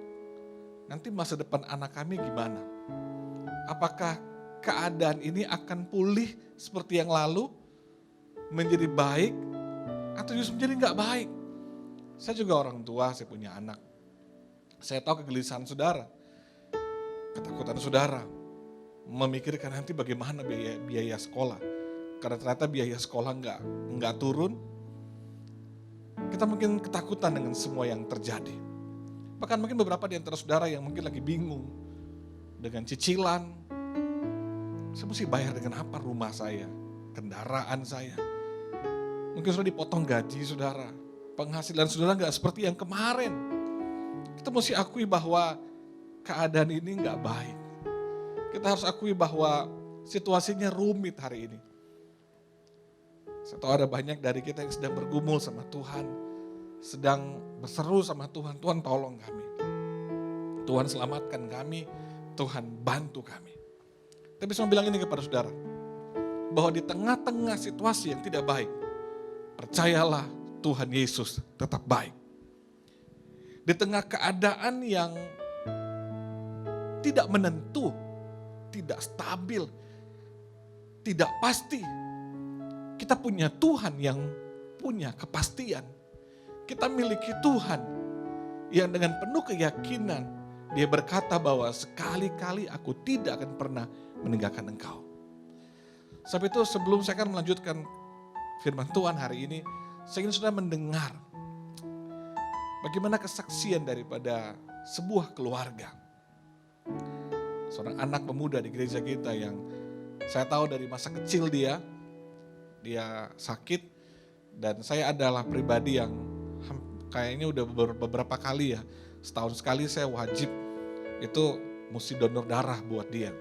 nanti masa depan anak kami gimana. Apakah keadaan ini akan pulih seperti yang lalu, menjadi baik, atau justru menjadi nggak baik. Saya juga orang tua, saya punya anak. Saya tahu kegelisahan saudara, ketakutan saudara, memikirkan nanti bagaimana biaya sekolah. Karena ternyata biaya sekolah nggak turun, kita mungkin ketakutan dengan semua yang terjadi. Bahkan mungkin beberapa di antara saudara yang mungkin lagi bingung dengan cicilan. Saya mesti bayar dengan apa rumah saya, kendaraan saya. Mungkin sudah dipotong gaji saudara, penghasilan saudara nggak seperti yang kemarin. Kita mesti akui bahwa keadaan ini nggak baik. Kita harus akui bahwa situasinya rumit hari ini. Saya tahu ada banyak dari kita yang sedang bergumul sama Tuhan, sedang berseru sama Tuhan, Tuhan tolong kami. Tuhan selamatkan kami, Tuhan bantu kami. Tapi saya mau bilang ini kepada saudara, bahwa di tengah-tengah situasi yang tidak baik, percayalah Tuhan Yesus tetap baik. Di tengah keadaan yang tidak menentu, tidak stabil, tidak pasti, kita punya Tuhan yang punya kepastian. Kita miliki Tuhan yang dengan penuh keyakinan Dia berkata bahwa sekali-kali aku tidak akan pernah meninggalkan engkau. Sebab itu sebelum saya akan melanjutkan firman Tuhan hari ini, saya ingin saudara mendengar bagaimana kesaksian daripada sebuah keluarga. Seorang anak pemuda di gereja kita yang saya tahu dari masa kecil dia sakit, dan saya adalah pribadi yang kayaknya udah beberapa kali ya, setahun sekali saya wajib itu mesti donor darah buat dia.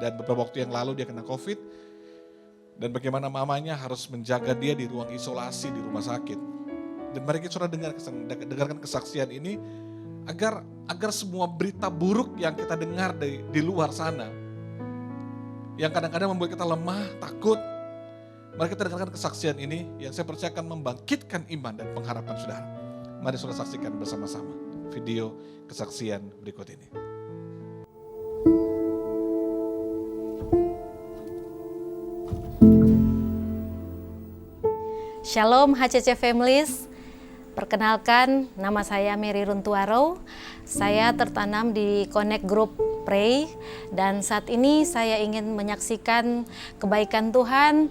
Dan beberapa waktu yang lalu dia kena COVID, dan bagaimana mamanya harus menjaga dia di ruang isolasi di rumah sakit. Dan mari kita dengarkan kesaksian ini agar semua berita buruk yang kita dengar di luar sana, yang kadang-kadang membuat kita lemah, takut, mari kita dengarkan kesaksian ini yang saya percaya akan membangkitkan iman dan pengharapan saudara. Mari saudara saksikan bersama-sama video kesaksian berikut ini. Shalom HCC Families. Perkenalkan, nama saya Mary Runtuaro. Saya tertanam di Connect Group Pray dan saat ini saya ingin menyaksikan kebaikan Tuhan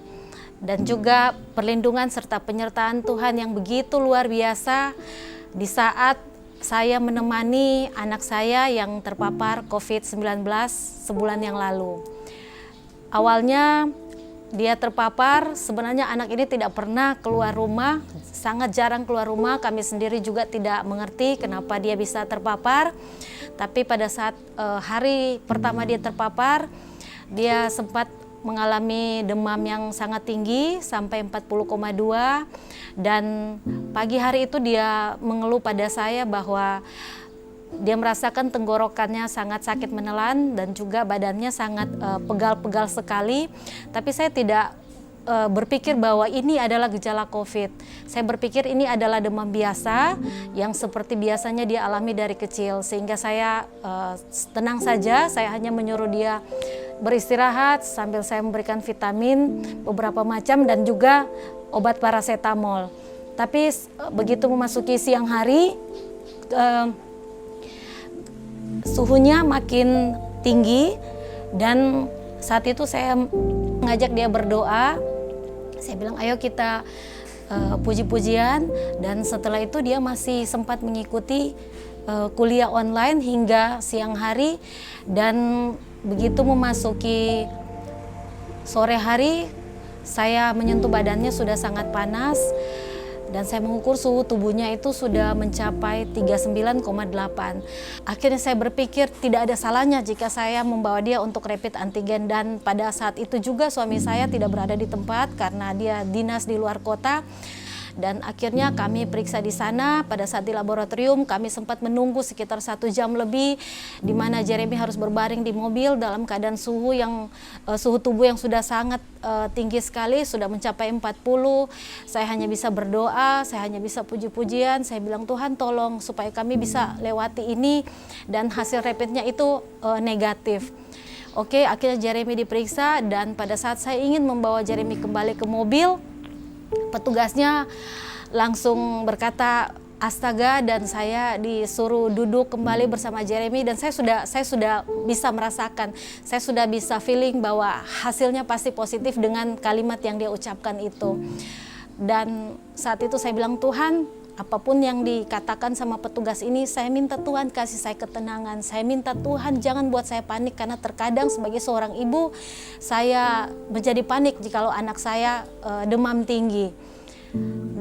dan juga perlindungan serta penyertaan Tuhan yang begitu luar biasa di saat saya menemani anak saya yang terpapar COVID-19 sebulan yang lalu. Awalnya dia terpapar, sebenarnya anak ini tidak pernah keluar rumah, sangat jarang keluar rumah. Kami sendiri juga tidak mengerti kenapa dia bisa terpapar. Tapi pada saat hari pertama dia terpapar, dia sempat mengalami demam yang sangat tinggi sampai 40,2 dan pagi hari itu dia mengeluh pada saya bahwa dia merasakan tenggorokannya sangat sakit menelan dan juga badannya sangat pegal-pegal sekali. Tapi saya tidak berpikir bahwa ini adalah gejala COVID. Saya berpikir ini adalah demam biasa yang seperti biasanya dia alami dari kecil. Sehingga saya tenang saja, saya hanya menyuruh dia beristirahat sambil saya memberikan vitamin beberapa macam dan juga obat paracetamol. Tapi begitu memasuki siang hari, suhunya makin tinggi dan saat itu saya mengajak dia berdoa. Saya bilang ayo kita puji-pujian dan setelah itu dia masih sempat mengikuti kuliah online hingga siang hari dan begitu memasuki sore hari saya menyentuh badannya sudah sangat panas. Dan saya mengukur suhu tubuhnya itu sudah mencapai 39,8. Akhirnya saya berpikir tidak ada salahnya jika saya membawa dia untuk rapid antigen. Dan pada saat itu juga suami saya tidak berada di tempat karena dia dinas di luar kota. Dan akhirnya kami periksa di sana. Pada saat di laboratorium kami sempat menunggu sekitar 1 jam lebih, di mana Jeremy harus berbaring di mobil dalam keadaan suhu tubuh yang sudah sangat tinggi sekali, sudah mencapai 40. Saya hanya bisa berdoa, saya hanya bisa puji-pujian. Saya bilang Tuhan tolong supaya kami bisa lewati ini dan hasil rapidnya itu negatif. Oke, akhirnya Jeremy diperiksa dan pada saat saya ingin membawa Jeremy kembali ke mobil, petugasnya langsung berkata astaga dan saya disuruh duduk kembali bersama Jeremy dan saya sudah bisa merasakan, saya sudah bisa feeling bahwa hasilnya pasti positif dengan kalimat yang dia ucapkan itu. Dan saat itu saya bilang Tuhan, apapun yang dikatakan sama petugas ini, saya minta Tuhan kasih saya ketenangan. Saya minta Tuhan jangan buat saya panik karena terkadang sebagai seorang ibu saya menjadi panik jikalau anak saya demam tinggi.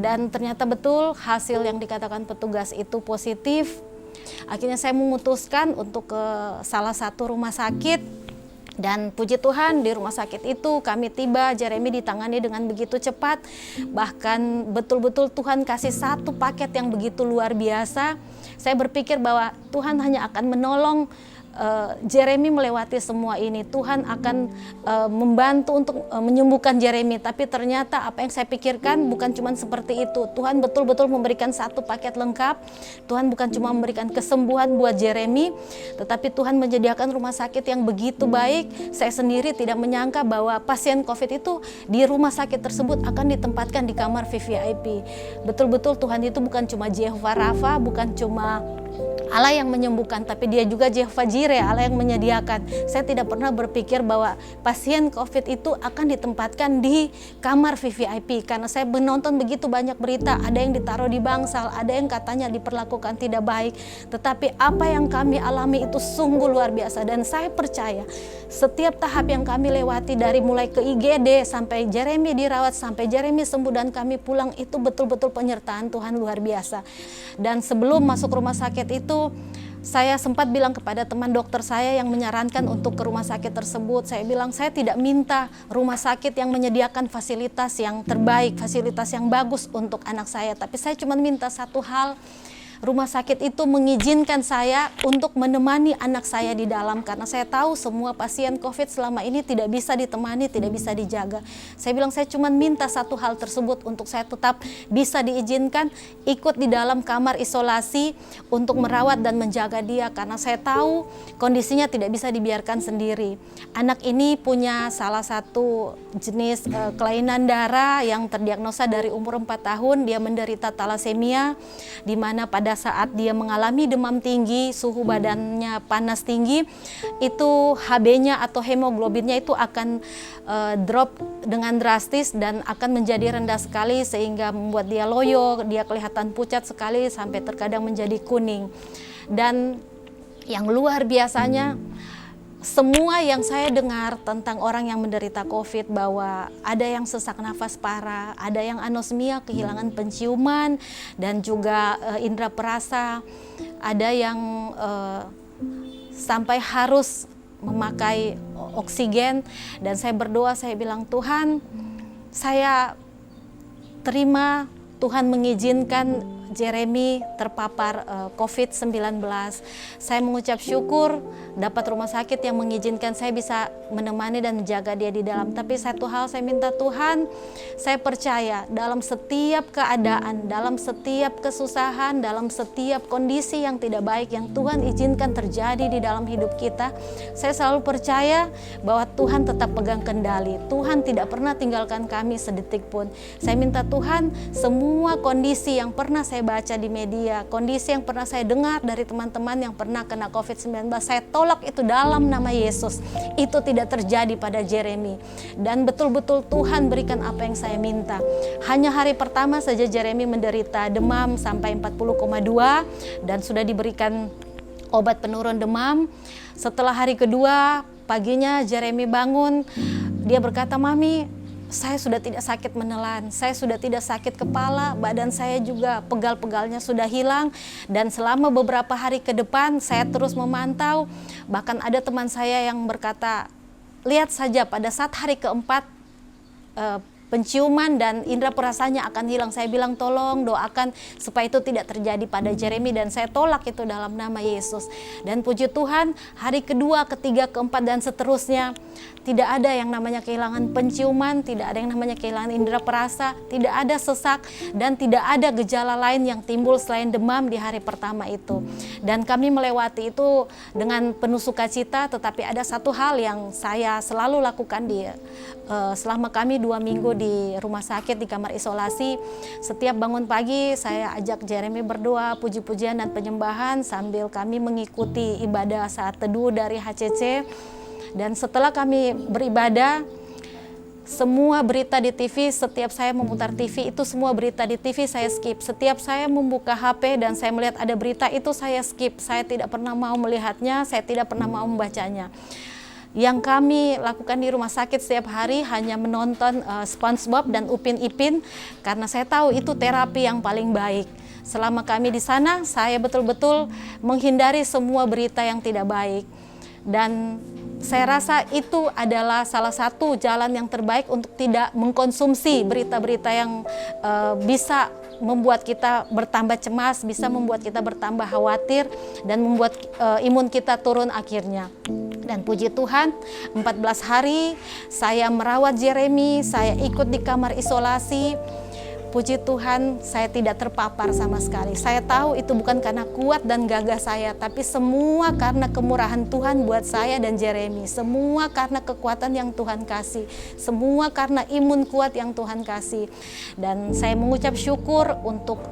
Dan ternyata betul hasil yang dikatakan petugas itu positif. Akhirnya saya memutuskan untuk ke salah satu rumah sakit. Dan puji Tuhan di rumah sakit itu kami tiba, Jeremy ditangani dengan begitu cepat. Bahkan betul-betul Tuhan kasih satu paket yang begitu luar biasa. Saya berpikir bahwa Tuhan hanya akan menolong Jeremy melewati semua ini. Tuhan akan membantu untuk menyembuhkan Jeremy. Tapi ternyata apa yang saya pikirkan bukan cuma seperti itu. Tuhan betul-betul memberikan satu paket lengkap. Tuhan bukan cuma memberikan kesembuhan buat Jeremy, tetapi Tuhan menyediakan rumah sakit yang begitu baik. Saya sendiri tidak menyangka bahwa pasien COVID itu di rumah sakit tersebut akan ditempatkan di kamar VVIP. Betul-betul Tuhan itu bukan cuma Jehovah Rafa, bukan cuma Allah yang menyembuhkan, tapi dia juga Jehovah Jireh, Allah yang menyediakan. Saya tidak pernah berpikir bahwa pasien COVID itu akan ditempatkan di kamar VVIP, karena saya menonton begitu banyak berita, ada yang ditaruh di bangsal, ada yang katanya diperlakukan tidak baik. Tetapi apa yang kami alami itu sungguh luar biasa, dan saya percaya setiap tahap yang kami lewati dari mulai ke IGD sampai Jeremy dirawat, sampai Jeremy sembuh dan kami pulang, itu betul-betul penyertaan Tuhan luar biasa. Dan sebelum masuk rumah sakit itu, saya sempat bilang kepada teman dokter saya yang menyarankan untuk ke rumah sakit tersebut, saya bilang saya tidak minta rumah sakit yang menyediakan fasilitas yang terbaik, fasilitas yang bagus untuk anak saya, tapi saya cuma minta satu hal, rumah sakit itu mengizinkan saya untuk menemani anak saya di dalam, karena saya tahu semua pasien COVID selama ini tidak bisa ditemani, tidak bisa dijaga. Saya bilang saya cuma minta satu hal tersebut, untuk saya tetap bisa diizinkan ikut di dalam kamar isolasi untuk merawat dan menjaga dia, karena saya tahu kondisinya tidak bisa dibiarkan sendiri. Anak ini punya salah satu jenis kelainan darah yang terdiagnosa dari umur 4 tahun. Dia menderita talasemia, di mana pada saat dia mengalami demam tinggi, suhu badannya panas tinggi, itu HB-nya atau hemoglobinnya itu akan drop dengan drastis dan akan menjadi rendah sekali, sehingga membuat dia loyo, dia kelihatan pucat sekali sampai terkadang menjadi kuning. Dan yang luar biasanya, semua yang saya dengar tentang orang yang menderita COVID, bahwa ada yang sesak nafas parah, ada yang anosmia, kehilangan penciuman, dan juga indera perasa, ada yang sampai harus memakai oksigen. Dan saya berdoa, saya bilang, Tuhan, saya terima Tuhan mengizinkan Jeremy terpapar COVID-19. Saya mengucap syukur dapat rumah sakit yang mengizinkan saya bisa menemani dan menjaga dia di dalam. Tapi satu hal saya minta, Tuhan, saya percaya dalam setiap keadaan, dalam setiap kesusahan, dalam setiap kondisi yang tidak baik yang Tuhan izinkan terjadi di dalam hidup kita, saya selalu percaya bahwa Tuhan tetap pegang kendali. Tuhan tidak pernah tinggalkan kami sedetik pun. Saya minta Tuhan, semua kondisi yang pernah saya baca di media, kondisi yang pernah saya dengar dari teman-teman yang pernah kena COVID-19, saya tolak itu dalam nama Yesus. Itu tidak terjadi pada Jeremy. Dan betul-betul Tuhan berikan apa yang saya minta. Hanya hari pertama saja Jeremy menderita demam sampai 40,2 dan sudah diberikan obat penurun demam. Setelah hari kedua, paginya Jeremy bangun, dia berkata, Mami, saya sudah tidak sakit menelan, saya sudah tidak sakit kepala, badan saya juga pegal-pegalnya sudah hilang. Dan selama beberapa hari ke depan saya terus memantau, bahkan ada teman saya yang berkata, lihat saja pada saat hari keempat penciuman dan indera perasanya akan hilang. Saya bilang, tolong doakan supaya itu tidak terjadi pada Jeremy, dan saya tolak itu dalam nama Yesus. Dan puji Tuhan, hari kedua, ketiga, keempat, dan seterusnya, tidak ada yang namanya kehilangan penciuman, tidak ada yang namanya kehilangan indera perasa, tidak ada sesak, dan tidak ada gejala lain yang timbul selain demam di hari pertama itu. Dan kami melewati itu dengan penuh sukacita, tetapi ada satu hal yang saya selalu lakukan selama kami 2 minggu di rumah sakit, di kamar isolasi. Setiap bangun pagi saya ajak Jeremy berdoa, puji-pujian dan penyembahan sambil kami mengikuti ibadah saat teduh dari HCC. Dan setelah kami beribadah, semua berita di TV, setiap saya memutar TV, itu semua berita di TV saya skip. Setiap saya membuka HP dan saya melihat ada berita, itu saya skip. Saya tidak pernah mau melihatnya, saya tidak pernah mau membacanya. Yang kami lakukan di rumah sakit setiap hari hanya menonton SpongeBob dan Upin Ipin, karena saya tahu itu terapi yang paling baik. Selama kami di sana, saya betul-betul menghindari semua berita yang tidak baik. Dan saya rasa itu adalah salah satu jalan yang terbaik untuk tidak mengkonsumsi berita-berita yang bisa membuat kita bertambah cemas, bisa membuat kita bertambah khawatir, dan membuat imun kita turun akhirnya. Dan puji Tuhan, 14 hari saya merawat Jeremy, saya ikut di kamar isolasi. Puji Tuhan, saya tidak terpapar sama sekali. Saya tahu itu bukan karena kuat dan gagah saya, tapi semua karena kemurahan Tuhan buat saya dan Jeremy. Semua karena kekuatan yang Tuhan kasih. Semua karena imun kuat yang Tuhan kasih. Dan saya mengucap syukur untuk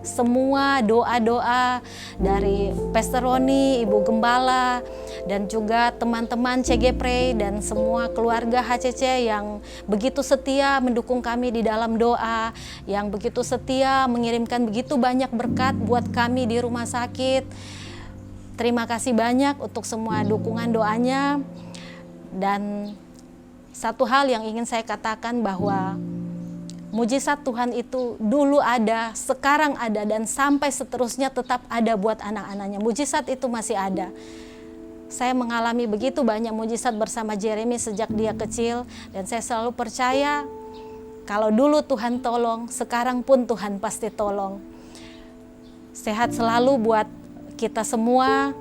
semua doa-doa dari Pastor Roni, Ibu Gembala, dan juga teman-teman CG Pray dan semua keluarga HCC yang begitu setia mendukung kami di dalam doa, yang begitu setia mengirimkan begitu banyak berkat buat kami di rumah sakit. Terima kasih banyak untuk semua dukungan doanya. Dan satu hal yang ingin saya katakan, bahwa mujizat Tuhan itu dulu ada, sekarang ada, dan sampai seterusnya tetap ada buat anak-anaknya. Mujizat itu masih ada. Saya mengalami begitu banyak mujizat bersama Jeremy sejak dia kecil, dan saya selalu percaya kalau dulu Tuhan tolong, sekarang pun Tuhan pasti tolong. Sehat selalu buat kita semua.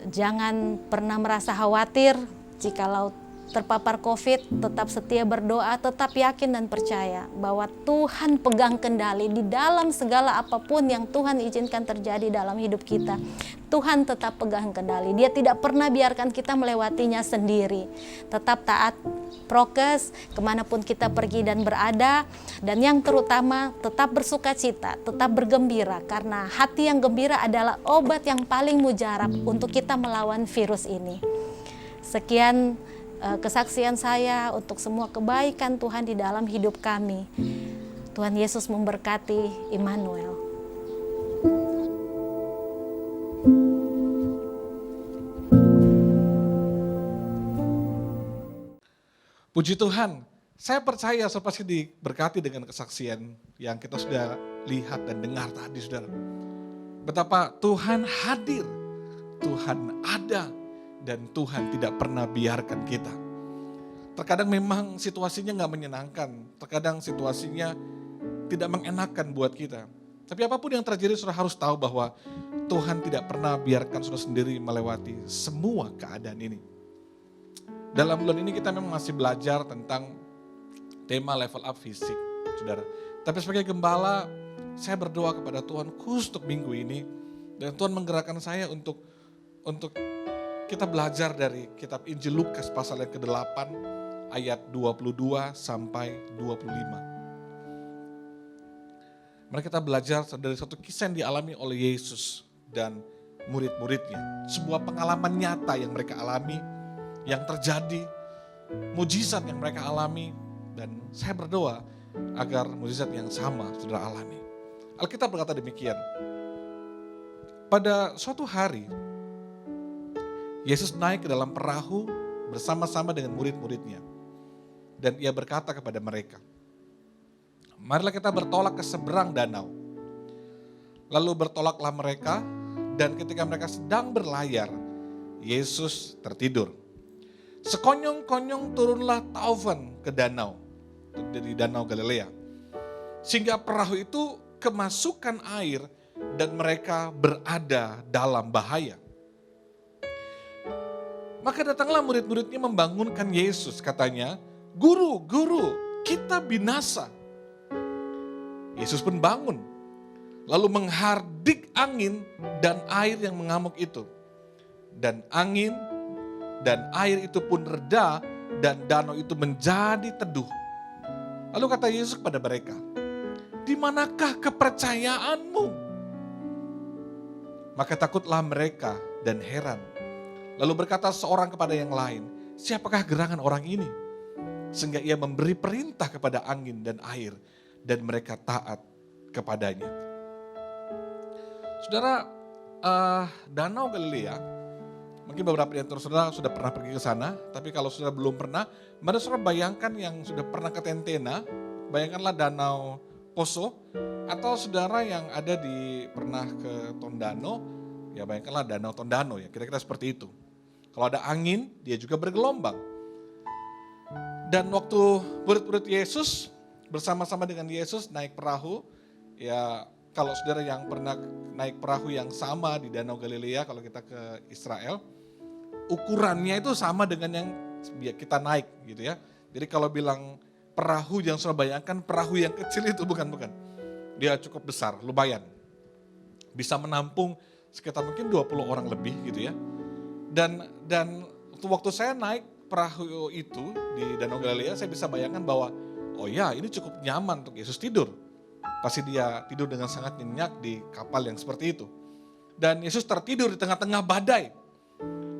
Jangan pernah merasa khawatir jikalau terpapar COVID, tetap setia berdoa, tetap yakin dan percaya bahwa Tuhan pegang kendali di dalam segala apapun yang Tuhan izinkan terjadi dalam hidup kita. Tuhan tetap pegang kendali. Dia tidak pernah biarkan kita melewatinya sendiri. Tetap taat prokes kemanapun kita pergi dan berada. Dan yang terutama tetap bersuka cita, tetap bergembira. Karena hati yang gembira adalah obat yang paling mujarab untuk kita melawan virus ini. Sekian kesaksian saya untuk semua kebaikan Tuhan di dalam hidup kami. Tuhan Yesus memberkati. Immanuel. Puji Tuhan, saya percaya saya pasti diberkati dengan kesaksian yang kita sudah lihat dan dengar tadi, saudara. Betapa Tuhan hadir, Tuhan ada, dan Tuhan tidak pernah biarkan kita. Terkadang memang situasinya gak menyenangkan, terkadang situasinya tidak mengenakan buat kita. Tapi apapun yang terjadi, saudara harus tahu bahwa Tuhan tidak pernah biarkan saudara sendiri melewati semua keadaan ini. Dalam bulan ini kita memang masih belajar tentang tema level up fisik, saudara. Tapi sebagai gembala, saya berdoa kepada Tuhan khusus untuk minggu ini. Dan Tuhan menggerakkan saya untuk kita belajar dari kitab Injil Lukas pasal yang ke-8 ayat 22 sampai 25. Mari kita belajar dari satu kisah yang dialami oleh Yesus dan murid-muridnya. Sebuah pengalaman nyata yang mereka alami, yang terjadi, mujizat yang mereka alami, dan saya berdoa agar mujizat yang sama saudara alami. Alkitab berkata demikian, pada suatu hari Yesus naik ke dalam perahu bersama-sama dengan murid-muridnya, dan ia berkata kepada mereka, marilah kita bertolak ke seberang danau. Lalu bertolaklah mereka, dan ketika mereka sedang berlayar, Yesus tertidur. Sekonyong-konyong turunlah taufan ke danau, dari danau Galilea. Sehingga perahu itu kemasukan air dan mereka berada dalam bahaya. Maka datanglah murid-muridnya membangunkan Yesus, katanya, Guru, Guru, kita binasa. Yesus pun bangun, lalu menghardik angin dan air yang mengamuk itu. Dan angin dan air itu pun reda dan danau itu menjadi teduh. Lalu kata Yesus kepada mereka, di manakah kepercayaanmu? Maka takutlah mereka dan heran. Lalu berkata seorang kepada yang lain, siapakah gerangan orang ini? Sehingga ia memberi perintah kepada angin dan air dan mereka taat kepadanya. Saudara, Danau Galilea, mungkin beberapa di antara saudara sudah pernah pergi ke sana, tapi kalau sudah belum pernah, mari saudara bayangkan yang sudah pernah ke Tentena, bayangkanlah Danau Poso, atau saudara yang ada pernah ke Tondano, ya bayangkanlah Danau Tondano ya, kira-kira seperti itu. Kalau ada angin, dia juga bergelombang. Dan waktu murid-murid Yesus bersama-sama dengan Yesus naik perahu, ya kalau saudara yang pernah naik perahu yang sama di Danau Galilea, kalau kita ke Israel, ukurannya itu sama dengan yang kita naik gitu ya. Jadi kalau bilang perahu yang saudara bayangkan, perahu yang kecil itu bukan. Dia cukup besar, lumayan. Bisa menampung sekitar mungkin 20 orang lebih gitu ya. Dan waktu saya naik perahu itu di Danau Galilea, saya bisa bayangkan bahwa oh ya, ini cukup nyaman untuk Yesus tidur. Pasti dia tidur dengan sangat nyenyak di kapal yang seperti itu. Dan Yesus tertidur di tengah-tengah badai.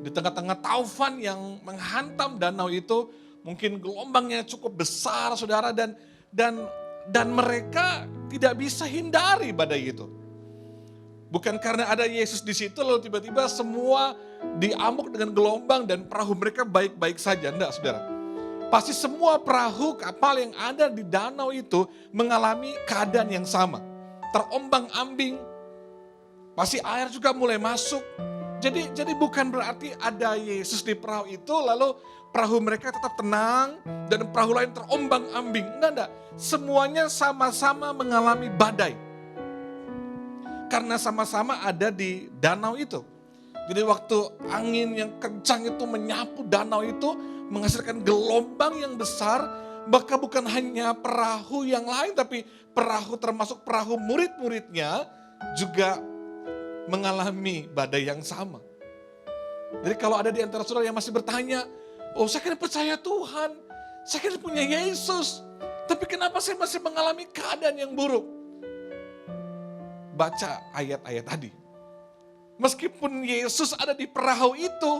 Di tengah-tengah taufan yang menghantam danau itu, mungkin gelombangnya cukup besar saudara, dan mereka tidak bisa hindari badai itu. Bukan karena ada Yesus di situ lalu tiba-tiba semua diamuk dengan gelombang dan perahu mereka baik-baik saja. Enggak saudara. Pasti semua perahu kapal yang ada di danau itu mengalami keadaan yang sama. Terombang-ambing, pasti air juga mulai masuk. Jadi bukan berarti ada Yesus di perahu itu lalu perahu mereka tetap tenang dan perahu lain terombang-ambing. Enggak. Semuanya sama-sama mengalami badai. Karena sama-sama ada di danau itu. Jadi waktu angin yang kencang itu menyapu danau itu, menghasilkan gelombang yang besar, maka bukan hanya perahu yang lain, tapi perahu termasuk perahu murid-muridnya juga mengalami badai yang sama. Jadi kalau ada di antara saudara yang masih bertanya, oh saya kan percaya Tuhan, saya kan punya Yesus, tapi kenapa saya masih mengalami keadaan yang buruk? Baca ayat-ayat tadi. Meskipun Yesus ada di perahu itu,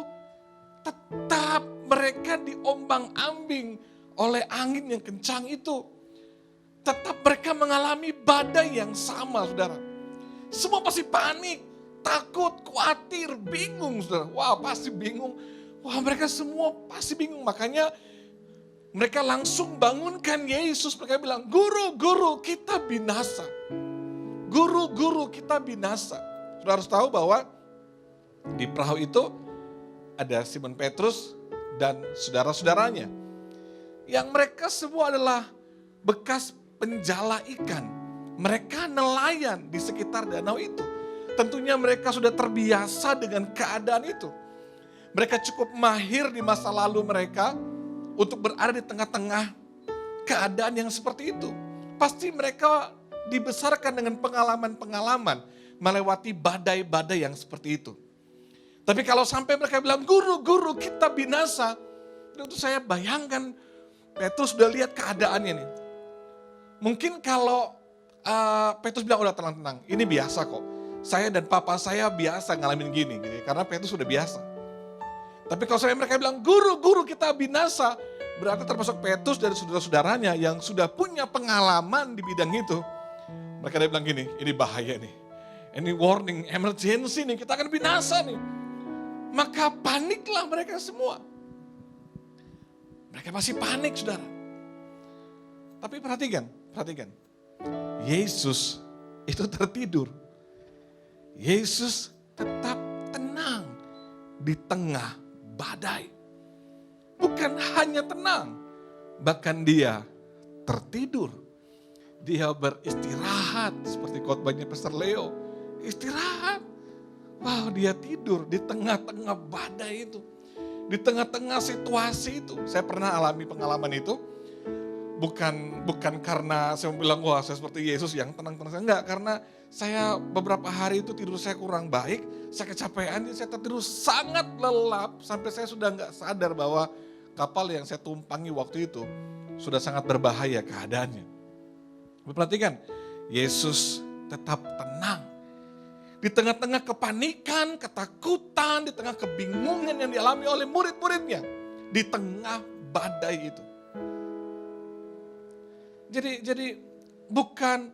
tetap mereka diombang-ambing oleh angin yang kencang itu. Tetap mereka mengalami badai yang sama, saudara. Semua pasti panik, takut, khawatir, bingung, saudara. Wah, pasti bingung. Wah, mereka semua pasti bingung. Makanya mereka langsung bangunkan Yesus. Mereka bilang, guru, guru, kita binasa. Guru, guru, kita binasa. Saudara harus tahu bahwa di perahu itu ada Simon Petrus dan saudara-saudaranya. Yang mereka semua adalah bekas penjala ikan. Mereka nelayan di sekitar danau itu. Tentunya mereka sudah terbiasa dengan keadaan itu. Mereka cukup mahir di masa lalu mereka untuk berada di tengah-tengah keadaan yang seperti itu. Pasti mereka dibesarkan dengan pengalaman-pengalaman melewati badai-badai yang seperti itu. Tapi kalau sampai mereka bilang, guru, guru, kita binasa. Itu saya bayangkan, Petrus sudah lihat keadaannya nih. Mungkin kalau Petrus bilang, udah tenang-tenang, ini biasa kok. Saya dan papa saya biasa ngalamin gini, gitu. Karena Petrus sudah biasa. Tapi kalau mereka bilang, guru, guru, kita binasa. Berarti termasuk Petrus dan saudara-saudaranya yang sudah punya pengalaman di bidang itu. Mereka dia bilang gini, ini bahaya nih. Ini warning, emergency nih, kita akan binasa nih. Maka paniklah mereka semua. Mereka masih panik, saudara. Tapi perhatikan. Yesus itu tertidur. Yesus tetap tenang di tengah badai. Bukan hanya tenang, bahkan dia tertidur. Dia beristirahat, seperti khotbahnya Pastor Leo. Istirahat. Wow, dia tidur di tengah-tengah badai itu. Di tengah-tengah situasi itu. Saya pernah alami pengalaman itu. Bukan karena saya bilang, wah saya seperti Yesus yang tenang-tenang. Enggak, karena saya beberapa hari itu tidur saya kurang baik. Saya kecapean, saya tertidur sangat lelap. Sampai saya sudah enggak sadar bahwa kapal yang saya tumpangi waktu itu sudah sangat berbahaya keadaannya. Perhatikan, Yesus tetap tenang. Di tengah-tengah kepanikan, ketakutan, di tengah kebingungan yang dialami oleh murid-muridnya. Di tengah badai itu. Jadi bukan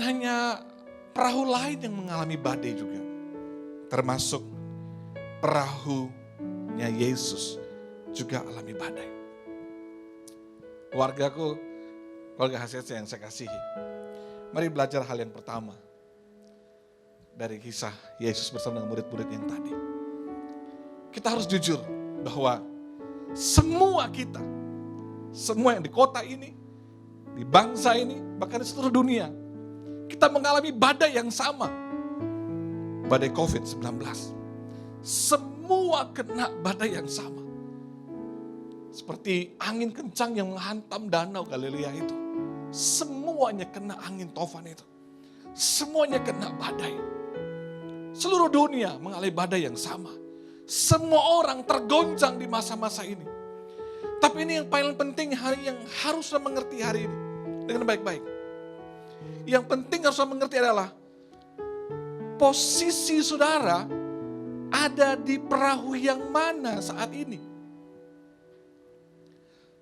hanya perahu lain yang mengalami badai juga. Termasuk perahunya Yesus juga alami badai. Keluarga HCC yang saya kasihi. Mari belajar hal yang pertama. Dari kisah Yesus bersama dengan murid-murid yang tadi. Kita harus jujur bahwa semua kita, semua yang di kota ini, di bangsa ini, bahkan di seluruh dunia, kita mengalami badai yang sama. Badai COVID-19. Semua kena badai yang sama. Seperti angin kencang yang menghantam danau Galilea itu. Semuanya kena angin tofan itu. Semuanya kena badai. Seluruh dunia mengalami badai yang sama. Semua orang tergoncang di masa-masa ini. Tapi ini yang paling penting yang haruslah mengerti hari ini. Dengan baik-baik. Yang penting haruslah mengerti adalah posisi saudara ada di perahu yang mana saat ini.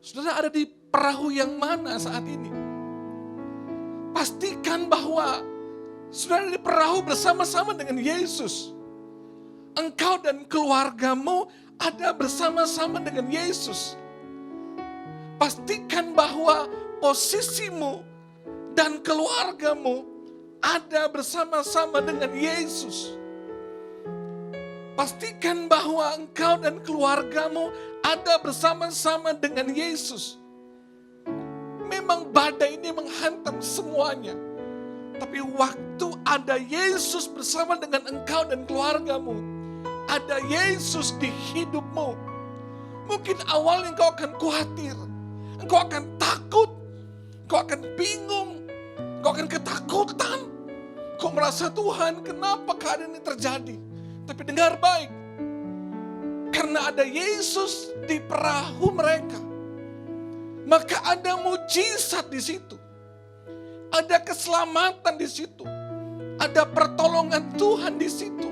Saudara ada di perahu yang mana saat ini. Pastikan bahwa saudara di perahu bersama-sama dengan Yesus. Engkau dan keluargamu ada bersama-sama dengan Yesus. Pastikan bahwa posisimu dan keluargamu ada bersama-sama dengan Yesus. Pastikan bahwa engkau dan keluargamu ada bersama-sama dengan Yesus. Memang badai ini menghantam semuanya. Tapi waktu ada Yesus bersama dengan engkau dan keluargamu, ada Yesus di hidupmu, mungkin awalnya engkau akan khawatir, engkau akan takut, engkau akan bingung, engkau akan ketakutan. Kau merasa, Tuhan, kenapa keadaan ini terjadi? Tapi dengar baik, karena ada Yesus di perahu mereka, maka ada mujizat di situ, ada keselamatan di situ, ada pertolongan Tuhan di situ.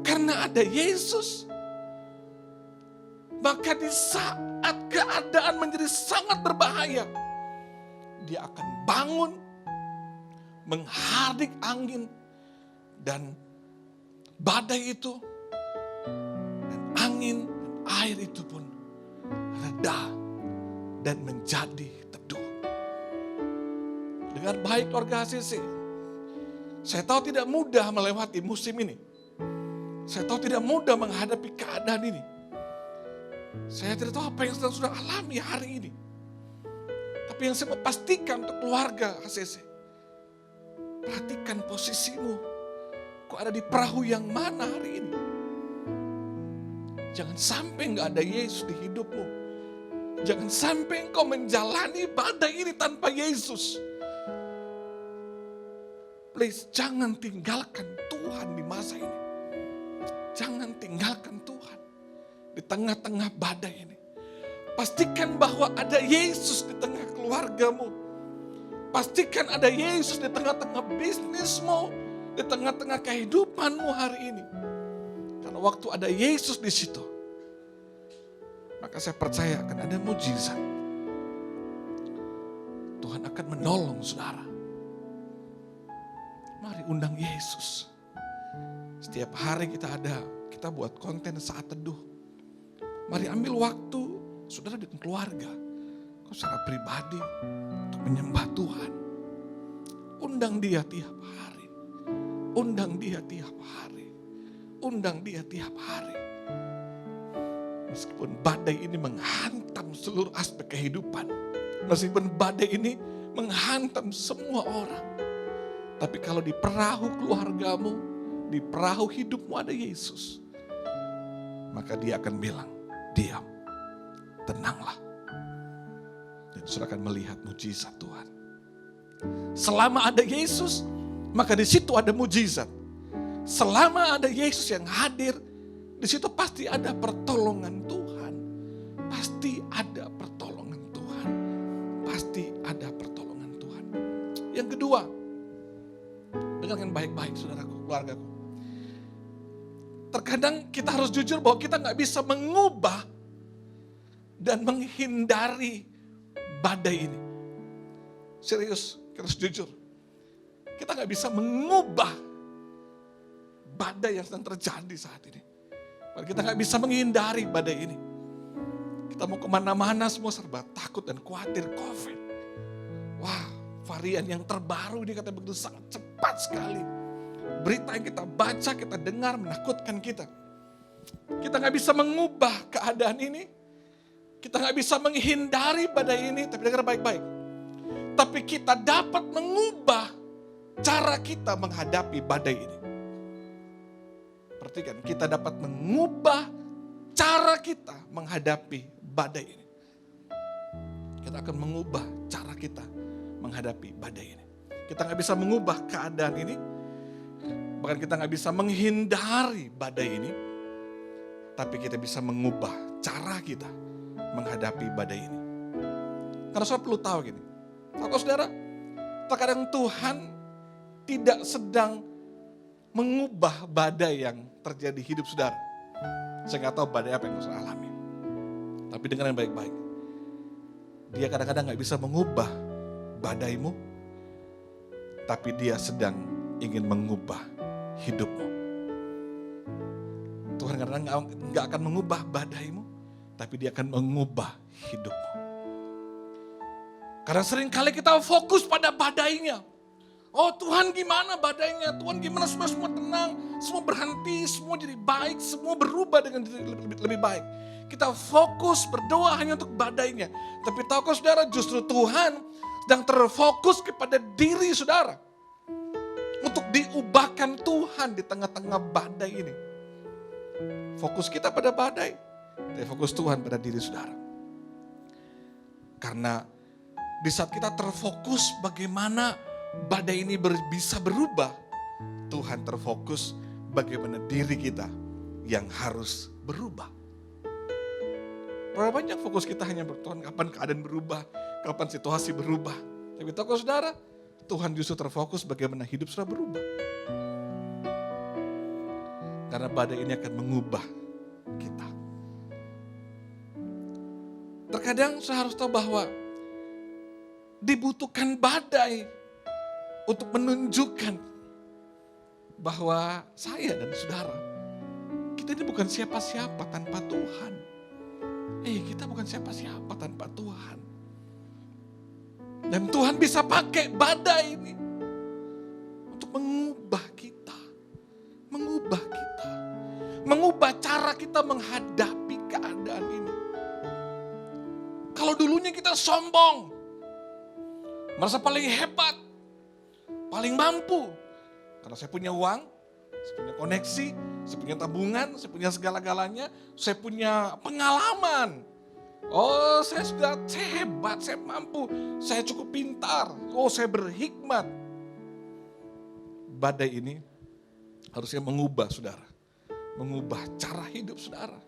Karena ada Yesus, maka di saat keadaan menjadi sangat berbahaya, dia akan bangun, menghardik angin dan badai itu, dan angin dan air itu pun reda dan menjadi teduh. Dengan baik keluarga HCC, saya tahu tidak mudah melewati musim ini. Saya tahu tidak mudah menghadapi keadaan ini. Saya tidak tahu apa yang sudah alami hari ini. Tapi yang saya mau pastikan untuk keluarga HCC, perhatikan posisimu. Kau ada di perahu yang mana hari ini? Jangan sampai nggak ada Yesus di hidupmu. Jangan sampai engkau menjalani badai ini tanpa Yesus. Please, jangan tinggalkan Tuhan di masa ini. Jangan tinggalkan Tuhan di tengah-tengah badai ini. Pastikan bahwa ada Yesus di tengah keluargamu. Pastikan ada Yesus di tengah-tengah bisnismu, di tengah-tengah kehidupanmu hari ini. Karena waktu ada Yesus di situ, maka saya percaya akan ada mujizat. Tuhan akan menolong saudara. Mari undang Yesus. Setiap hari kita buat konten saat teduh. Mari ambil waktu saudara dengan keluarga, kau secara pribadi untuk menyembah Tuhan. Undang dia tiap hari. Undang dia tiap hari. Undang dia tiap hari. Meskipun badai ini menghantam seluruh aspek kehidupan. Meskipun badai ini menghantam semua orang. Tapi kalau di perahu keluargamu, di perahu hidupmu ada Yesus, maka dia akan bilang, diam, tenanglah. Dan saudara akan melihat mujizat Tuhan. Selama ada Yesus, maka di situ ada mujizat. Selama ada Yesus yang hadir, di situ pasti ada pertolongan Tuhan. Pasti ada pertolongan Tuhan. Pasti ada pertolongan Tuhan. Yang kedua, dengarkan baik-baik saudaraku, keluargaku. Terkadang kita harus jujur bahwa kita gak bisa mengubah dan menghindari badai ini. Serius, kita harus jujur. Kita gak bisa mengubah badai yang sedang terjadi saat ini. Kita gak bisa menghindari badai ini. Kita mau kemana-mana semua serba takut dan khawatir COVID. Wah, varian yang terbaru ini katanya begitu sangat cepat sekali. Berita yang kita baca, kita dengar menakutkan kita. Kita gak bisa mengubah keadaan ini. Kita gak bisa menghindari badai ini, tapi dengar baik-baik. Tapi kita dapat mengubah cara kita menghadapi badai ini. Perhatikan, kita dapat mengubah cara kita menghadapi badai ini. Kita akan mengubah cara kita menghadapi badai ini. Kita gak bisa mengubah keadaan ini. Bahkan kita gak bisa menghindari badai ini. Tapi kita bisa mengubah cara kita menghadapi badai ini. Karena saudara perlu tahu gini. Tahu saudara, terkadang Tuhan tidak sedang mengubah badai yang terjadi di hidup saudara. Saya gak tahu badai apa yang saudara alami. Tapi dengar yang baik-baik. Dia kadang-kadang gak bisa mengubah badaimu. Tapi dia sedang ingin mengubah hidupmu. Tuhan kadang-kadang gak akan mengubah badaimu. Tapi dia akan mengubah hidupmu. Karena seringkali kita fokus pada badainya. Oh Tuhan gimana badainya, Tuhan gimana semua tenang, semua berhenti, semua jadi baik, semua berubah dengan lebih baik. Kita fokus berdoa hanya untuk badainya. Tapi tahukah saudara, justru Tuhan sedang terfokus kepada diri saudara. Untuk diubahkan Tuhan di tengah-tengah badai ini. Fokus kita pada badai, tapi fokus Tuhan pada diri saudara. Karena di saat kita terfokus bagaimana badai ini bisa berubah, Tuhan terfokus bagaimana diri kita yang harus berubah. Berapa banyak fokus kita hanya Tuhan kapan keadaan berubah, kapan situasi berubah. Tapi tahu saudara, Tuhan justru terfokus bagaimana hidup saudara berubah. Karena badai ini akan mengubah kita. Terkadang saya harus tahu bahwa dibutuhkan badai untuk menunjukkan bahwa saya dan saudara, kita ini bukan siapa-siapa tanpa Tuhan. Kita bukan siapa-siapa tanpa Tuhan. Dan Tuhan bisa pakai badai ini untuk mengubah kita. Mengubah cara kita menghadapi keadaan ini. Kalau dulunya kita sombong, merasa paling hebat, paling mampu. Karena saya punya uang, saya punya koneksi, saya punya tabungan, saya punya segala-galanya, saya punya pengalaman. Oh, saya hebat, saya mampu, saya cukup pintar, saya berhikmat. Badai ini harusnya mengubah saudara, mengubah cara hidup saudara,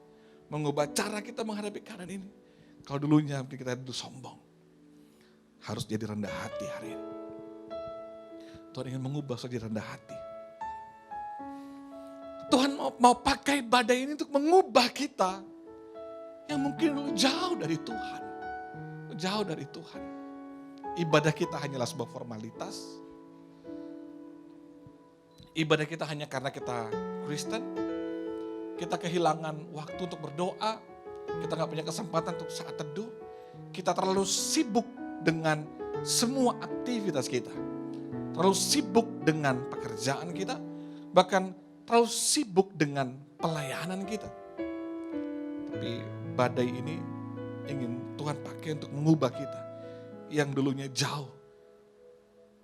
mengubah cara kita menghadapi keadaan ini. Kalau dulunya mungkin kita itu sombong, harus jadi rendah hati hari ini. Tuhan ingin mengubah saudara rendah hati. Tuhan mau pakai badai ini untuk mengubah kita yang mungkin jauh dari Tuhan. Jauh dari Tuhan. Ibadah kita hanyalah sebuah formalitas. Ibadah kita hanya karena kita Kristen. Kita kehilangan waktu untuk berdoa. Kita gak punya kesempatan untuk saat teduh. Kita terlalu sibuk dengan semua aktivitas kita. Terlalu sibuk dengan pekerjaan kita. Bahkan terlalu sibuk dengan pelayanan kita. Tapi badai ini ingin Tuhan pakai untuk mengubah kita. Yang dulunya jauh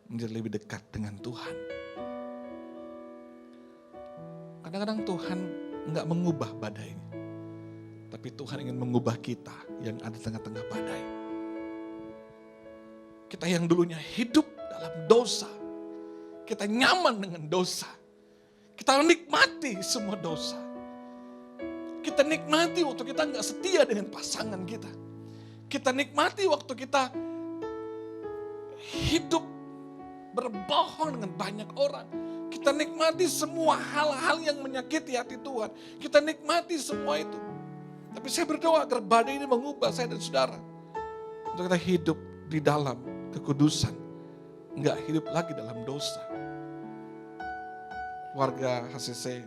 menjadi lebih dekat dengan Tuhan. Kadang-kadang Tuhan enggak mengubah badai ini. Tapi Tuhan ingin mengubah kita yang ada di tengah-tengah badai. Kita yang dulunya hidup dalam dosa. Kita nyaman dengan dosa. Kita nikmati semua dosa. Kita nikmati waktu kita nggak setia dengan pasangan kita. Kita nikmati waktu kita hidup berbohong dengan banyak orang. Kita nikmati semua hal-hal yang menyakiti hati Tuhan. Kita nikmati semua itu. Tapi saya berdoa agar badai ini mengubah saya dan saudara. Untuk kita hidup di dalam kekudusan. Nggak hidup lagi dalam dosa. Warga HCC,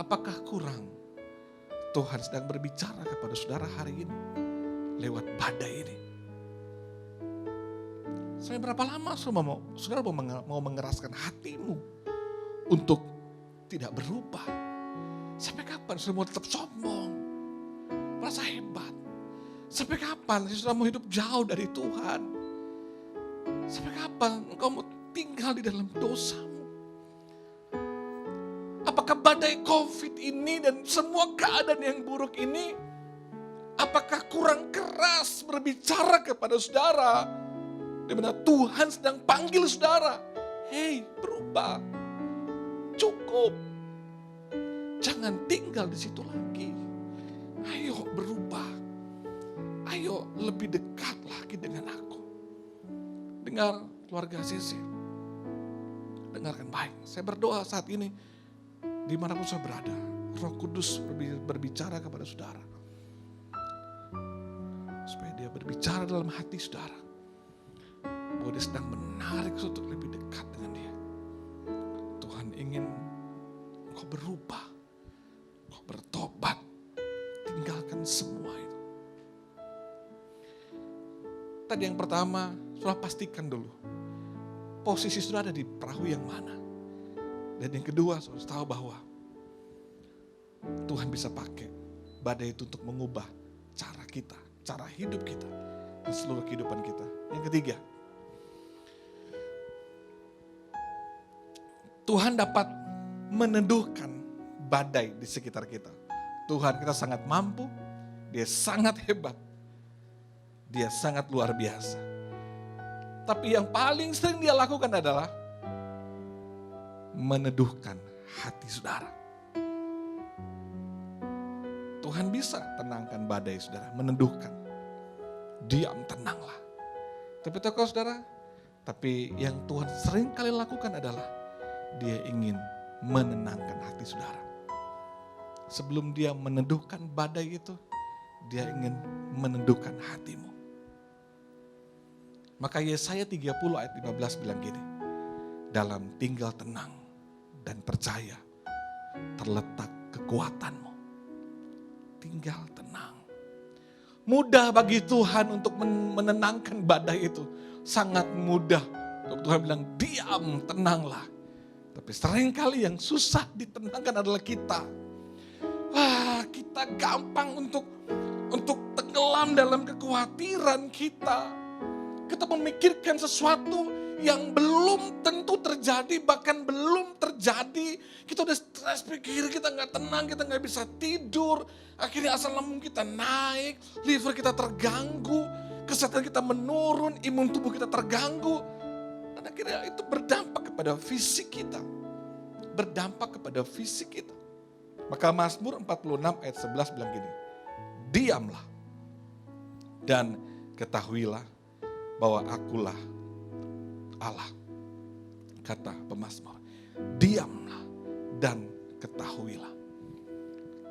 apakah kurang Tuhan sedang berbicara kepada saudara hari ini lewat badai ini? Sampai berapa lama saudara mau mengeraskan hatimu untuk tidak berubah? Sampai kapan saudara mau tetap sombong, merasa hebat? Sampai kapan saudara mau hidup jauh dari Tuhan? Sampai kapan engkau mau tinggal di dalam dosamu? Apakah badai COVID ini dan semua keadaan yang buruk ini, apakah kurang keras berbicara kepada saudara? Di mana Tuhan sedang panggil saudara, hei berubah, cukup, jangan tinggal di situ lagi. Ayo berubah, ayo lebih dekat lagi dengan aku. Dengar keluarga CC, dengarkan baik. Saya berdoa saat ini, dimanapun saya berada, Roh Kudus berbicara kepada saudara. Supaya dia berbicara dalam hati saudara. Bahwa dia sedang menarik untuk lebih dekat dengan dia. Tuhan ingin engkau berubah, engkau bertobat, tinggalkan semua itu. Tadi yang pertama, saudara pastikan dulu. Posisi saudara ada di perahu yang mana. Dan yang kedua, saudara tahu bahwa Tuhan bisa pakai badai itu untuk mengubah cara kita, cara hidup kita. dan seluruh kehidupan kita. Yang ketiga, Tuhan dapat meneduhkan badai di sekitar kita. Tuhan kita sangat mampu, Dia sangat hebat, Dia sangat luar biasa. Tapi yang paling sering Dia lakukan adalah meneduhkan hati saudara. Tuhan bisa tenangkan badai saudara, meneduhkan. Diam, tenanglah. Tapi tahu saudara, tapi yang Tuhan sering kali lakukan adalah Dia ingin menenangkan hati saudara. Sebelum Dia meneduhkan badai itu, Dia ingin meneduhkan hatimu. Maka Yesaya 30 ayat 15 bilang gini, dalam tinggal tenang dan percaya terletak kekuatanmu. Tinggal tenang. Mudah bagi Tuhan untuk menenangkan badai itu. Sangat mudah. Untuk Tuhan bilang, diam, tenanglah. Tapi seringkali yang susah ditenangkan adalah kita. Wah, kita gampang untuk tenggelam dalam kekhawatiran kita. Kita memikirkan sesuatu yang belum tentu terjadi, bahkan belum terjadi. Kita udah stres pikir, kita gak tenang, kita gak bisa tidur. Akhirnya asam lambung kita naik, liver kita terganggu, kesehatan kita menurun, imun tubuh kita terganggu. Dan akhirnya itu berdampak kepada fisik kita. Berdampak kepada fisik kita. Maka Mazmur 46 ayat 11 bilang gini, diamlah dan ketahuilah bahwa akulah Allah. Kata pemazmur, diamlah dan ketahuilah.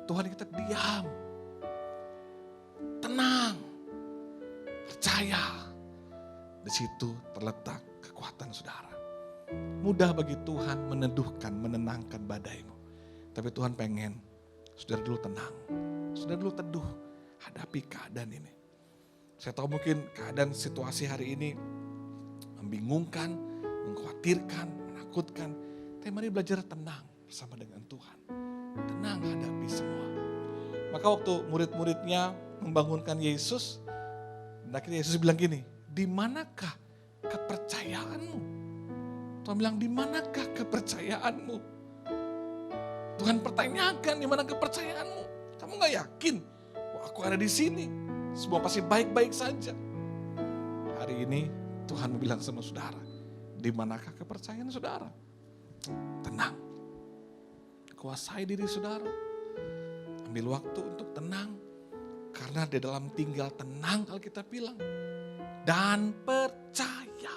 Tuhan kita diam, tenang, percaya. Di situ terletak kekuatan saudara. Mudah bagi Tuhan meneduhkan, menenangkan badaimu. Tapi Tuhan pengen saudara dulu tenang, saudara dulu teduh, hadapi keadaan ini. Saya tahu mungkin keadaan situasi hari ini membingungkan, mengkhawatirkan, menakutkan. Tapi mari belajar tenang bersama dengan Tuhan. Tenang hadapi semua. Maka waktu murid-muridnya membangunkan Yesus, dan akhirnya Yesus bilang gini, di manakah kepercayaanmu? Tuhan bilang, di manakah kepercayaanmu? Tuhan pertanyakan, di mana kepercayaanmu? Kamu gak yakin? Wah, aku ada di sini. Semua pasti baik-baik saja. Hari ini Tuhan bilang sama saudara, di manakah kepercayaan saudara? Tenang. Kuasai diri saudara. Ambil waktu untuk tenang. Karena di dalam tinggal tenang Alkitab bilang. Dan percaya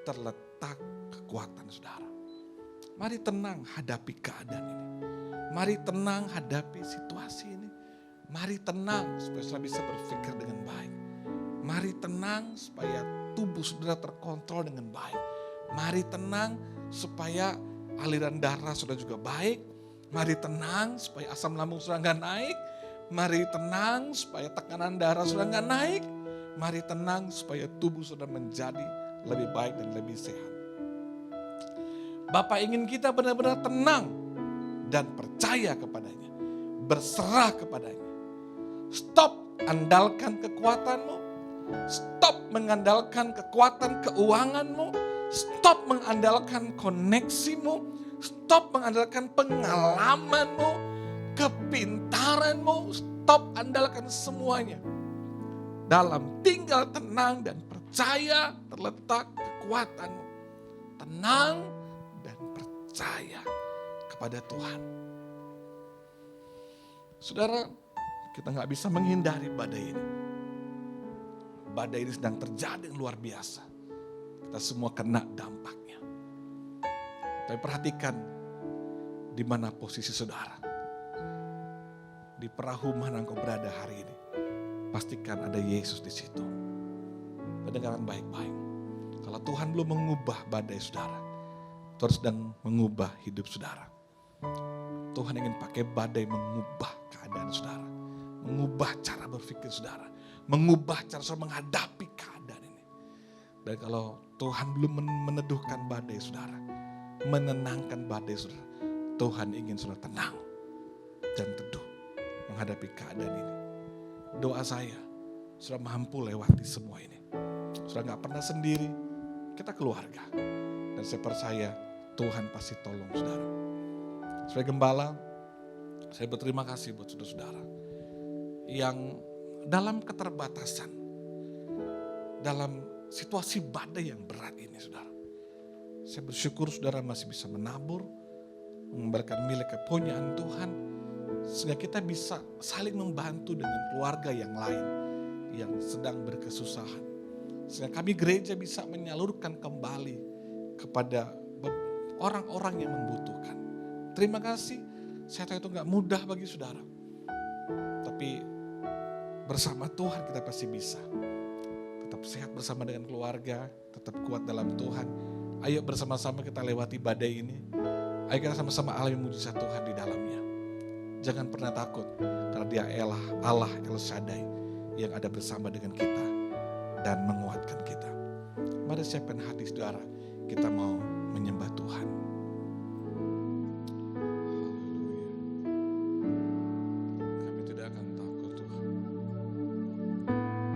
terletak kekuatan saudara. Mari tenang hadapi keadaan ini. Mari tenang hadapi situasi ini. Mari tenang supaya saudara bisa berpikir dengan baik. Mari tenang supaya tubuh saudara terkontrol dengan baik. Mari tenang supaya aliran darah saudara juga baik. Mari tenang supaya asam lambung saudara gak naik. Mari tenang supaya tekanan darah saudara gak naik. Mari tenang supaya tubuh saudara menjadi lebih baik dan lebih sehat. Bapak ingin kita benar-benar tenang dan percaya kepadanya. Berserah kepadanya. Stop andalkan kekuatanmu. Stop mengandalkan kekuatan keuanganmu. Stop mengandalkan koneksimu. Stop mengandalkan pengalamanmu, kepintaranmu. Stop andalkan semuanya. Dalam tinggal tenang dan percaya terletak kekuatanmu. Tenang dan percaya kepada Tuhan. Saudara, kita gak bisa menghindari badai ini. Badai ini sedang terjadi yang luar biasa. Kita semua kena dampaknya. Tapi perhatikan di mana posisi saudara. Di perahu mana engkau berada hari ini. Pastikan ada Yesus di situ. Dengarkan baik-baik. Kalau Tuhan belum mengubah badai saudara, Tuhan sedang mengubah hidup saudara. Tuhan ingin pakai badai mengubah keadaan saudara. Mengubah cara berpikir saudara. Mengubah cara saudara menghadapi keadaan ini. Dan kalau Tuhan belum meneduhkan badai saudara, menenangkan badai saudara, Tuhan ingin saudara tenang dan teduh menghadapi keadaan ini. Doa saya, Saudara mampu lewati semua ini. Saudara gak pernah sendiri, kita keluarga. Dan saya percaya Tuhan pasti tolong saudara. Sebagai gembala, saya berterima kasih buat saudara-saudara yang dalam keterbatasan, dalam situasi badai yang berat ini saudara. Saya bersyukur saudara masih bisa menabur, mengembalikan milik kepunyaan Tuhan, sehingga kita bisa saling membantu dengan keluarga yang lain yang sedang berkesusahan. Sehingga kami gereja bisa menyalurkan kembali kepada orang-orang yang membutuhkan. Terima kasih, saya tahu itu gak mudah bagi saudara. Tapi bersama Tuhan kita pasti bisa. Tetap sehat bersama dengan keluarga, tetap kuat dalam Tuhan. Ayo bersama-sama kita lewati badai ini. Ayo kita sama-sama alami mujizat Tuhan di dalamnya. Jangan pernah takut, karena Dia Allah El Shaddai yang ada bersama dengan kita dan menguatkan kita. Mari siapkan hati saudara, kita mau menyembah Tuhan. Kami tidak akan takut Tuhan,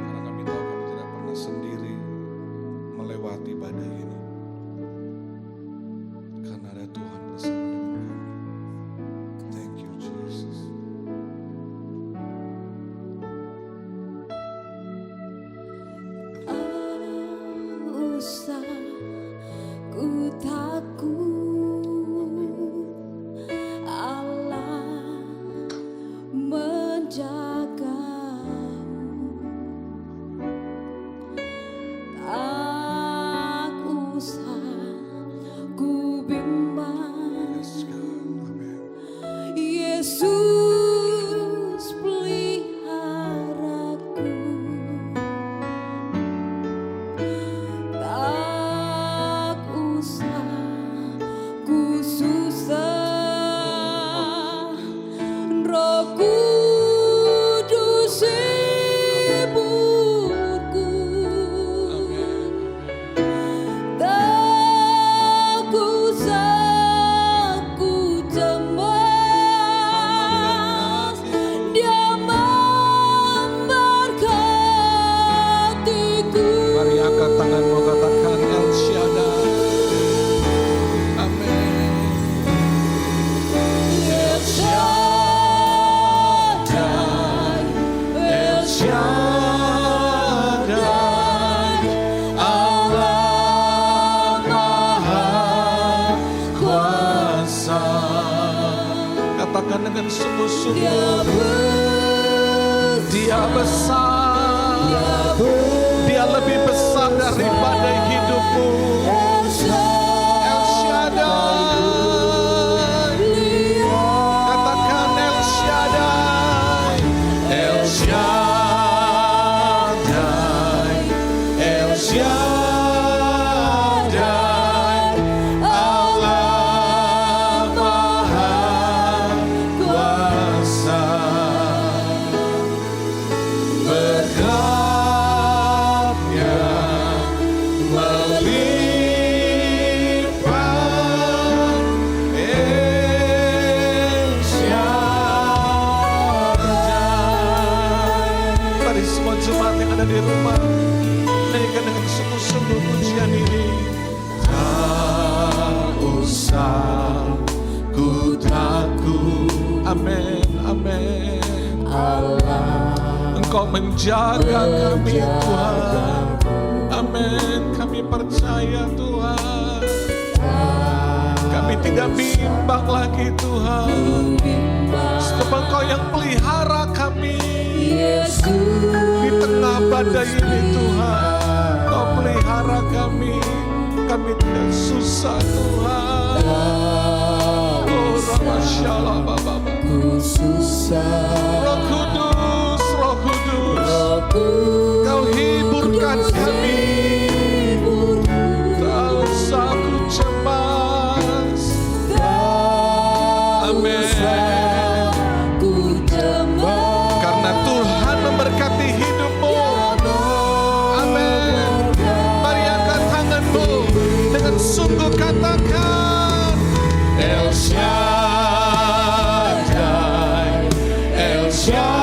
karena kami tahu kami tidak pernah sendiri melewati badai ini. Karena ada Tuhan bersama dengan kami. Thank you Jesus. Usah ku takut, Allah menjagamu. Tak usah ku bimbang, Yes God, amen. Yesus peliharaku. Tak usah ku susah, Roh Kudus hiburku. Tak usah ku cemas, Dia memberkatiku. Mari angkat tanganmu, katakan El Shaddai. Amin. El Shaddai, El Shaddai, Allah Maha Kuasa. Katakan dengan sungguh-sungguh, Dia Dia besar. Dia lebih besar daripada hidupmu. El Shaddai. Katakan El Shaddai. El Shaddai. El Shaddai. Allah Maha Kuasa. Berkatnya melimpah. El Shaddai. Mari semua jemaat yang ada di rumah, nyanyikan dengan sungguh-sungguh pujian ini. Tak usah ku takut. Amin, amin. Engkau menjaga kami Tuhan. Amin, kami percaya Tuhan. Kami tidak bimbang lagi Tuhan. Sebab Engkau yang pelihara kami. Di tengah badai ini Tuhan, Engkau pelihara kami. Kami tidak susah Tuhan. Oh Ramasyalah Baba. Roh Kudus, Roh Kudus, Kau hiburkan kami. Tak usah ku cemas. Amin. Karena Tuhan memberkati hidupmu. Amin. Mari angkat tanganmu dengan sungguh katakan El Shaddai, El Shaddai,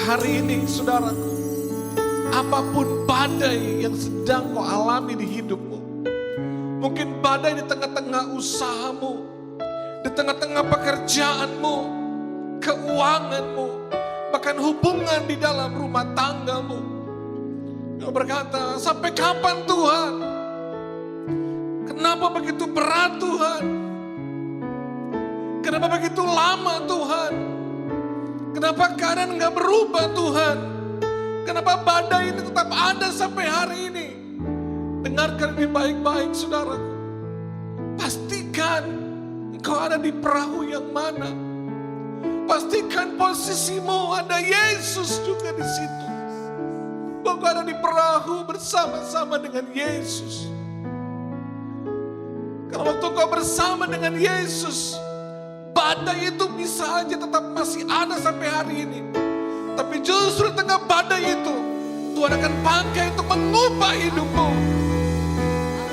Hari ini saudaraku, apapun badai yang sedang kau alami di hidupmu, mungkin badai di tengah-tengah usahamu, di tengah-tengah pekerjaanmu, keuanganmu, bahkan hubungan di dalam rumah tanggamu. Kau berkata, sampai kapan Tuhan? Kenapa begitu berat Tuhan? Kenapa begitu lama Tuhan? Kenapa keadaan nggak berubah Tuhan? Kenapa badai ini tetap ada sampai hari ini? Dengarkan ini baik-baik saudaraku. Pastikan engkau ada di perahu yang mana. Pastikan posisimu ada Yesus juga di situ. Kau ada di perahu bersama-sama dengan Yesus. Kalau waktu kau bersama dengan Yesus, badai itu bisa aja tetap masih ada sampai hari ini. Tapi justru di tengah badai itu, Tuhan akan pakai untuk mengubah hidupmu.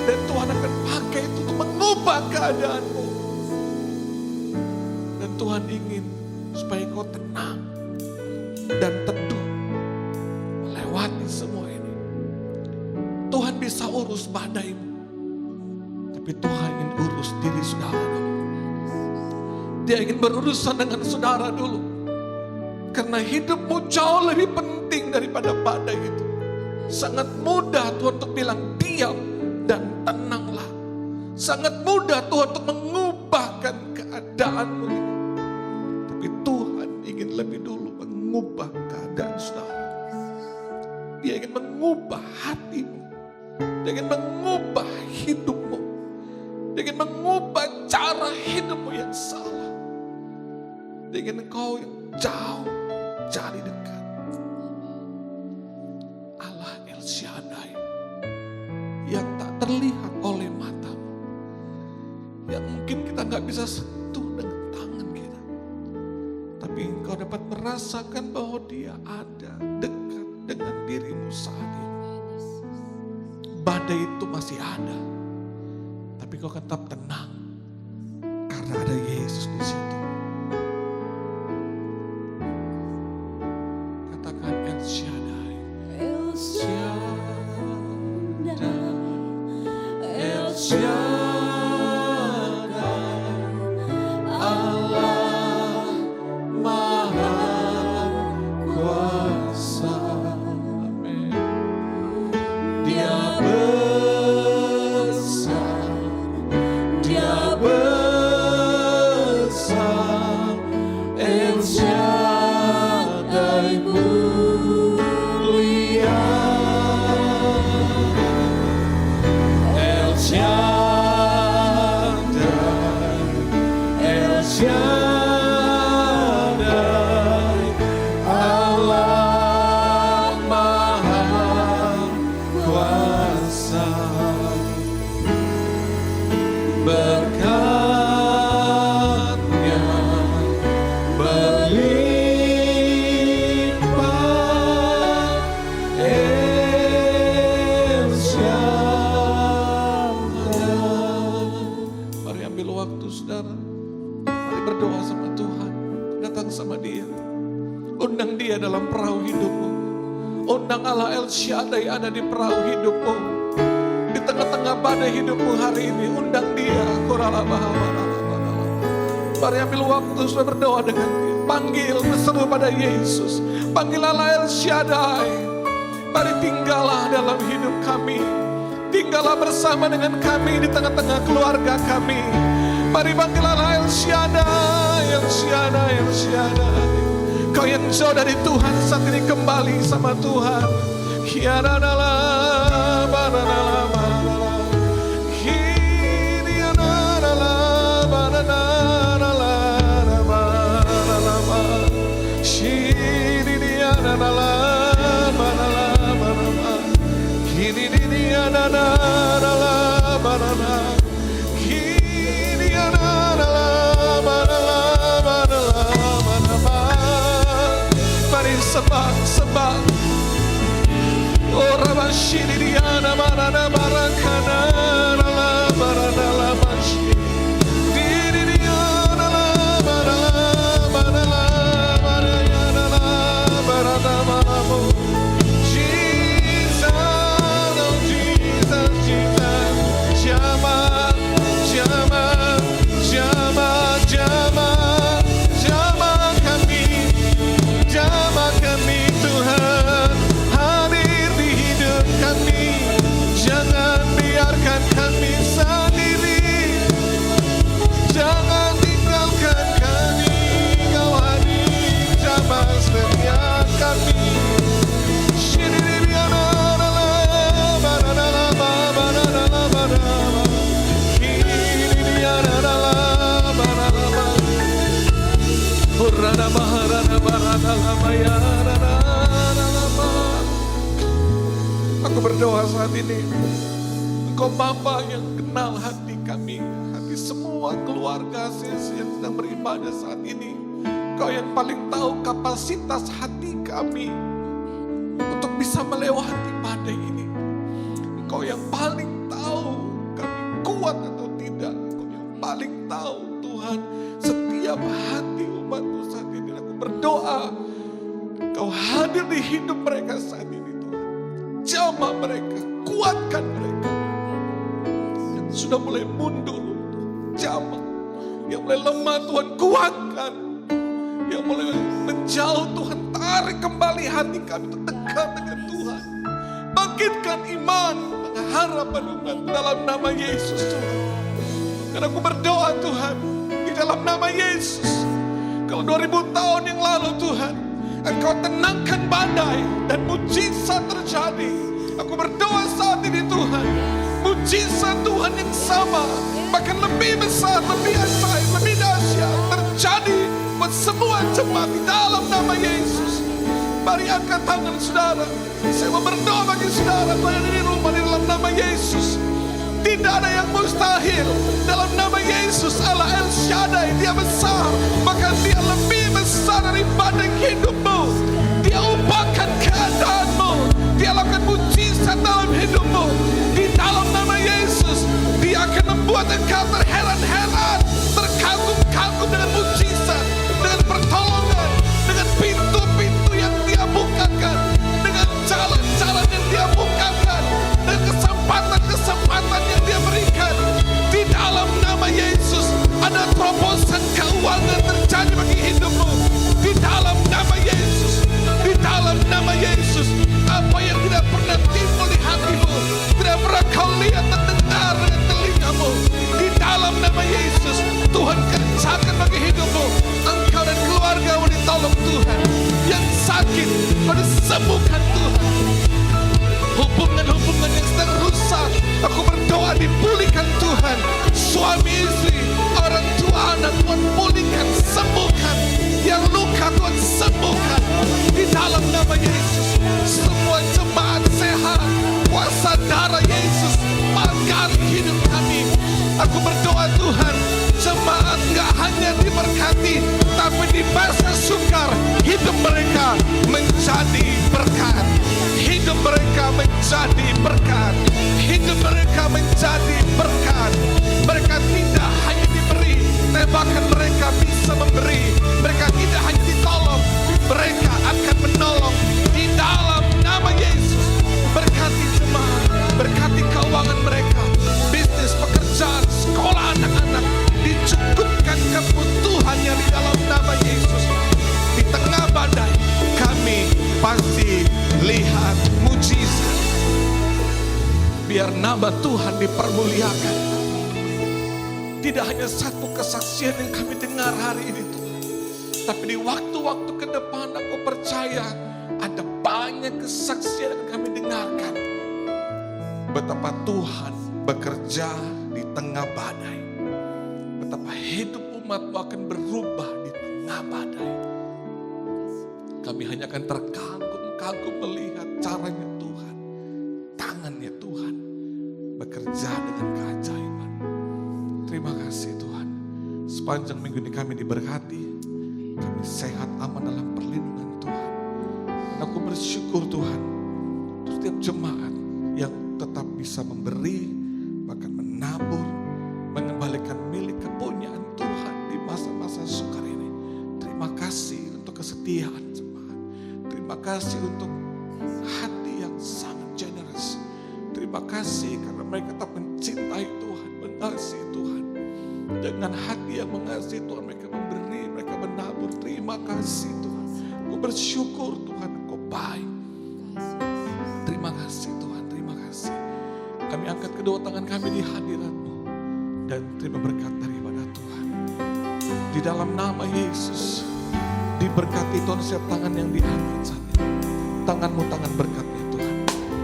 Dan Tuhan akan pakai itu untuk mengubah keadaanmu. Dan Tuhan ingin supaya kau tenang dan teduh melewati semua ini. Tuhan bisa urus badaimu. Tapi Tuhan ingin urus diri saudara dulu. Dia ingin berurusan dengan saudara dulu. Karena hidupmu jauh lebih penting daripada badai itu. Sangat mudah Tuhan untuk bilang diam dan tenanglah. Sangat mudah Tuhan untuk mengubahkan keadaanmu ini. Tapi Tuhan ingin lebih dulu mengubah keadaan saudara. Dia ingin mengubah hatimu. Dia ingin mengubah hidupmu. Dia ingin mengubah cara hidupmu yang salah. Dia ingin engkau yang jauh jadi dekat. Allah El Shaddai yang tak terlihat oleh matamu, yang mungkin kita gak bisa sentuh dengan tangan kita, tapi engkau dapat merasakan bahwa dia ada dekat dengan dirimu saat ini. Badai itu masih ada, tapi kau tetap tenang karena ada Yesus di situ. Katakan El Shaddai, El Shaddai, El Shaddai, Allah Maha Kuasa. Amin. Dia besar, Dia besar, El Shaddai mulia, El Shaddai, El Shaddai, Allah Maha Kuasa. Berkat-Nya berlimpah, El Shaddai. Mari ambil waktu saudara. Mari berdoa sama Tuhan. Datang sama Dia. Undang Dia dalam perahu hidupmu. Undang Allah El Shaddai ada di perahu hidupmu. Di tengah-tengah badai hidupmu hari ini, undang Dia. Mari ambil waktu sudah berdoa dengan Dia. Panggil, berseru pada Yesus. Panggil Allah El Shaddai. Mari tinggallah dalam hidup kami. Tinggallah bersama dengan kami di tengah-tengah keluarga kami. Mari panggil Allah El Shaddai, El Shaddai, El Shaddai. Kau yang jauh dari Tuhan saat ini kembali sama Tuhan. Mari sembah, sembah. Oh Rabashiriana Marana Aku berdoa saat ini, Engkau Bapa yang kenal hati kami, hati semua keluarga yang sedang beribadah saat ini. Engkau yang paling tahu kapasitas hati kami untuk bisa melewati badai ini. Engkau yang paling tahu kami kuat atau tidak. Engkau yang paling tahu Tuhan setiap hati umat-Mu saat ini. Aku berdoa Engkau hadir di hidup mereka saat ini Tuhan. Jamah mereka, kuatkan mereka. Yang sudah mulai mundur, jamah. Yang mulai lemah Tuhan, kuatkan. Yang mulai menjauh Tuhan, tarik kembali hati kami untuk dekat dengan Tuhan. Bangkitkan iman, pengharapan umat dalam nama Yesus Tuhan. Dan aku berdoa Tuhan, di dalam nama Yesus. Kalau 2000 tahun yang lalu Tuhan, Engkau tenangkan badai dan mujizat terjadi. Aku berdoa saat ini Tuhan, mujizat Tuhan yang sama, bahkan lebih besar, lebih ajaib, lebih dahsyat terjadi buat semua jemaat di dalam nama Yesus. Mari angkat tangan saudara. Saya mau berdoa bagi saudara yang di rumah di dalam nama Yesus. Tidak ada yang mustahil dalam nama Yesus. Allah El Shaddai, Dia besar, bahkan Dia lebih besar daripada hidupmu. Dia ubahkan keadaanmu, Dia lakukan mujizat dalam hidupmu. Di dalam nama Yesus, Dia akan membuat engkau terheran-heran, terkagum-kagum dengan mujizat, dengan pertolongan, dengan pintu-pintu yang Dia bukakan, dengan jalan-jalan yang Dia bukakan, dan kesempatan-kesempatan yang Dia berikan. Di dalam nama Yesus ada terobosan keuangan terjadi bagi hidupmu. Di dalam nama Yesus, di dalam nama Yesus, apa yang tidak pernah timbul di hatimu, tidak pernah kau lihat dan dengar dengan telingamu, di dalam nama Yesus Tuhan kerjakan bagi hidupmu. Engkau dan keluargamu ditolong Tuhan. Yang sakit kau disembuhkan Tuhan. Hubungan-hubungan yang sedang rusak, aku berdoa dipulihkan Tuhan. Suami istri, orang tua anak, Tuhan pulihkan, sembuhkan. Yang luka Tuhan sembuhkan. Di dalam nama Yesus, semua jemaat sehat, kuasa darah Yesus menggali hidup kami. Aku berdoa Tuhan, jemaat gak hanya diberkati, tapi di masa sukar hidup mereka menjadi berkat. Hidup mereka menjadi berkat. Hidup mereka menjadi berkat. Mereka tidak hanya diberi, tapi bahkan mereka bisa memberi. Mereka tidak hanya ditolong, mereka akan menolong. Di dalam nama Yesus, berkati jemaat, berkati keuangan mereka, bisnis, pekerjaan, sekolah anak-anak, dicukupkan kebutuhannya di dalam nama Yesus. Di tengah badai, kami pasti lihat mujizat. Biar nama Tuhan dipermuliakan. Tidak hanya satu kesaksian yang kami dengar hari ini Tuhan, tapi di waktu-waktu ke depan aku percaya ada banyak kesaksian yang kami dengarkan. Betapa Tuhan bekerja di tengah badai. Betapa hidup umat-Mu akan berubah di tengah badai. Kami hanya akan terkagum-kagum melihat caranya Tuhan. Tangannya Tuhan bekerja dengan keajaiban. Terima kasih Tuhan. Sepanjang minggu ini kami diberkati. Kami sehat aman dalam perlindungan Tuhan. Dan aku bersyukur Tuhan untuk setiap jemaat yang tetap bisa memberi, bahkan menabur, mengembalikan milik kepunyaan Tuhan di masa-masa sukar ini. Terima kasih untuk kesetiaan jemaat. Terima kasih untuk hati yang sangat generous. Terima kasih karena mereka tetap mencintai Tuhan, mengasihi Tuhan. Dengan hati yang mengasihi Tuhan, mereka memberi, mereka menabur. Terima kasih Tuhan. Aku bersyukur Tuhan, Engkau baik. Terima kasih Tuhan, terima kasih. Kami angkat kedua tangan kami di hadirat-Mu dan terima berkat daripada Tuhan. Di dalam nama Yesus, diberkati Tuhan setiap tangan yang diangkat saat ini. Tangan-Mu tangan berkatnya Tuhan.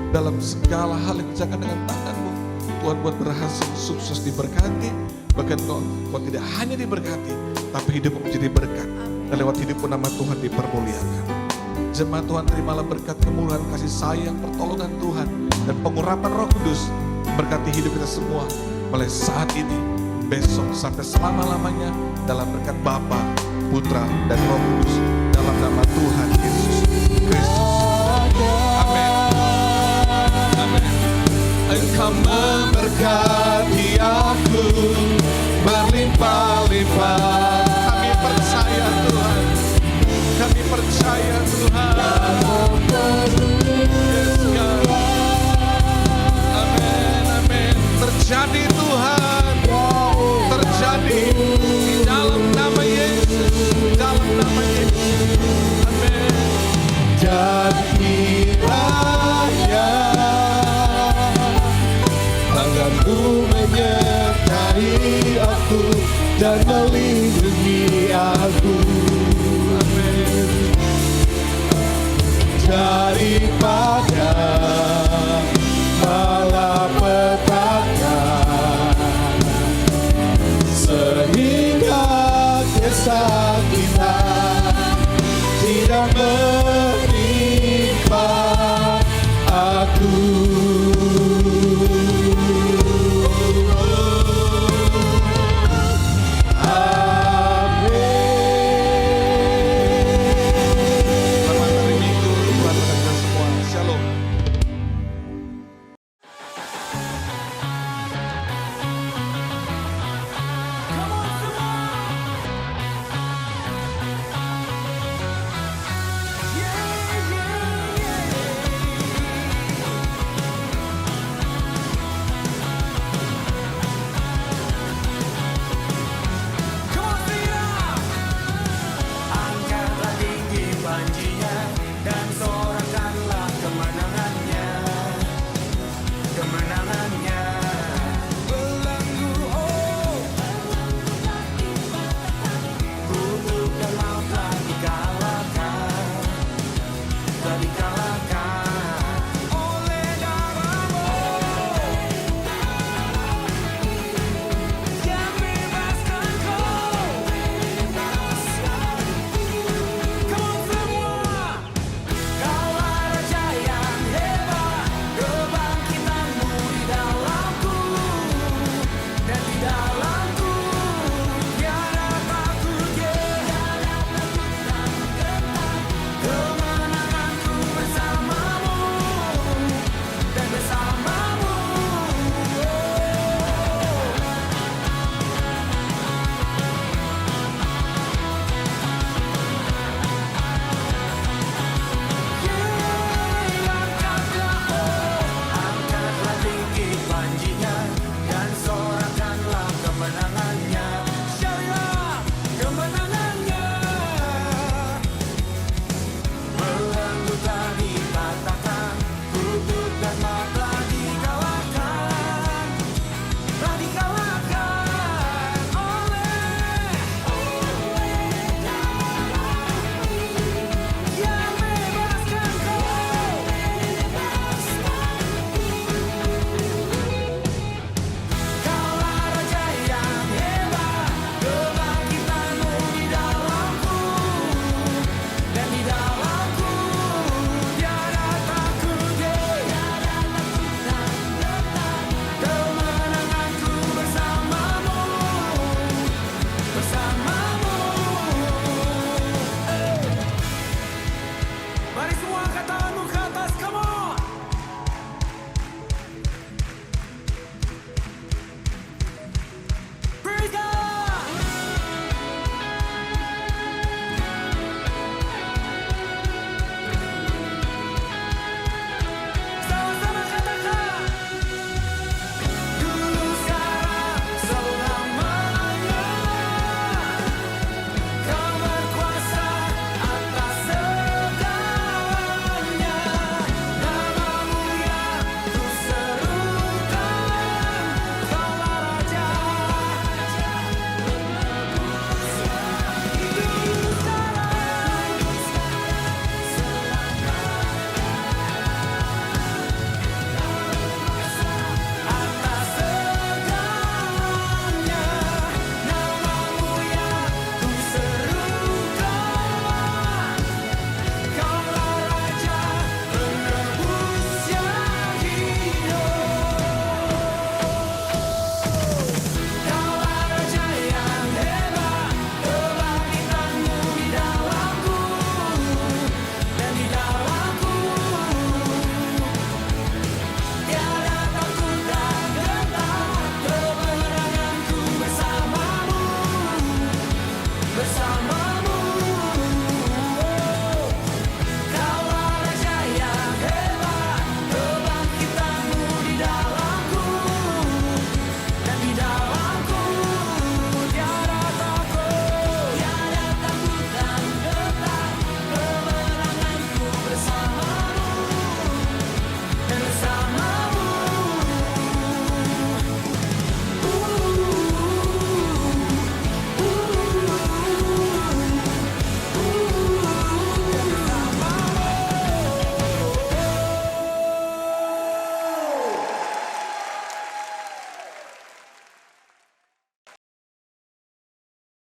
Dalam segala hal yang dikerjakan dengan tangan-Mu, Tuhan buat berhasil, sukses, diberkati. Bahkan kau tidak hanya diberkati, tapi hidupmu menjadi berkat. dan lewat hidup pun nama Tuhan dipermuliakan. Jemaat Tuhan, terimalah berkat kemuliaan, kasih sayang, pertolongan Tuhan, dan pengurapan Roh Kudus berkati hidup kita semua mulai saat ini, besok, sampai selama-lamanya dalam berkat Bapa, Putra, dan Roh Kudus dalam nama Tuhan Yesus Kristus. Amin. Amin. Engkau memberkati aku berlimpah-limpah. Kami percaya Tuhan. Kami percaya Tuhan. Yes, God. Amin, amin. Terjadi Tuhan. Terjadi di dalam nama Yesus. Di dalam nama Yesus. Amin. Dan kiranya tanganmu menyertai aku dan melindungi aku. Amin. Daripada malapetaka, sehingga kesakitan tidak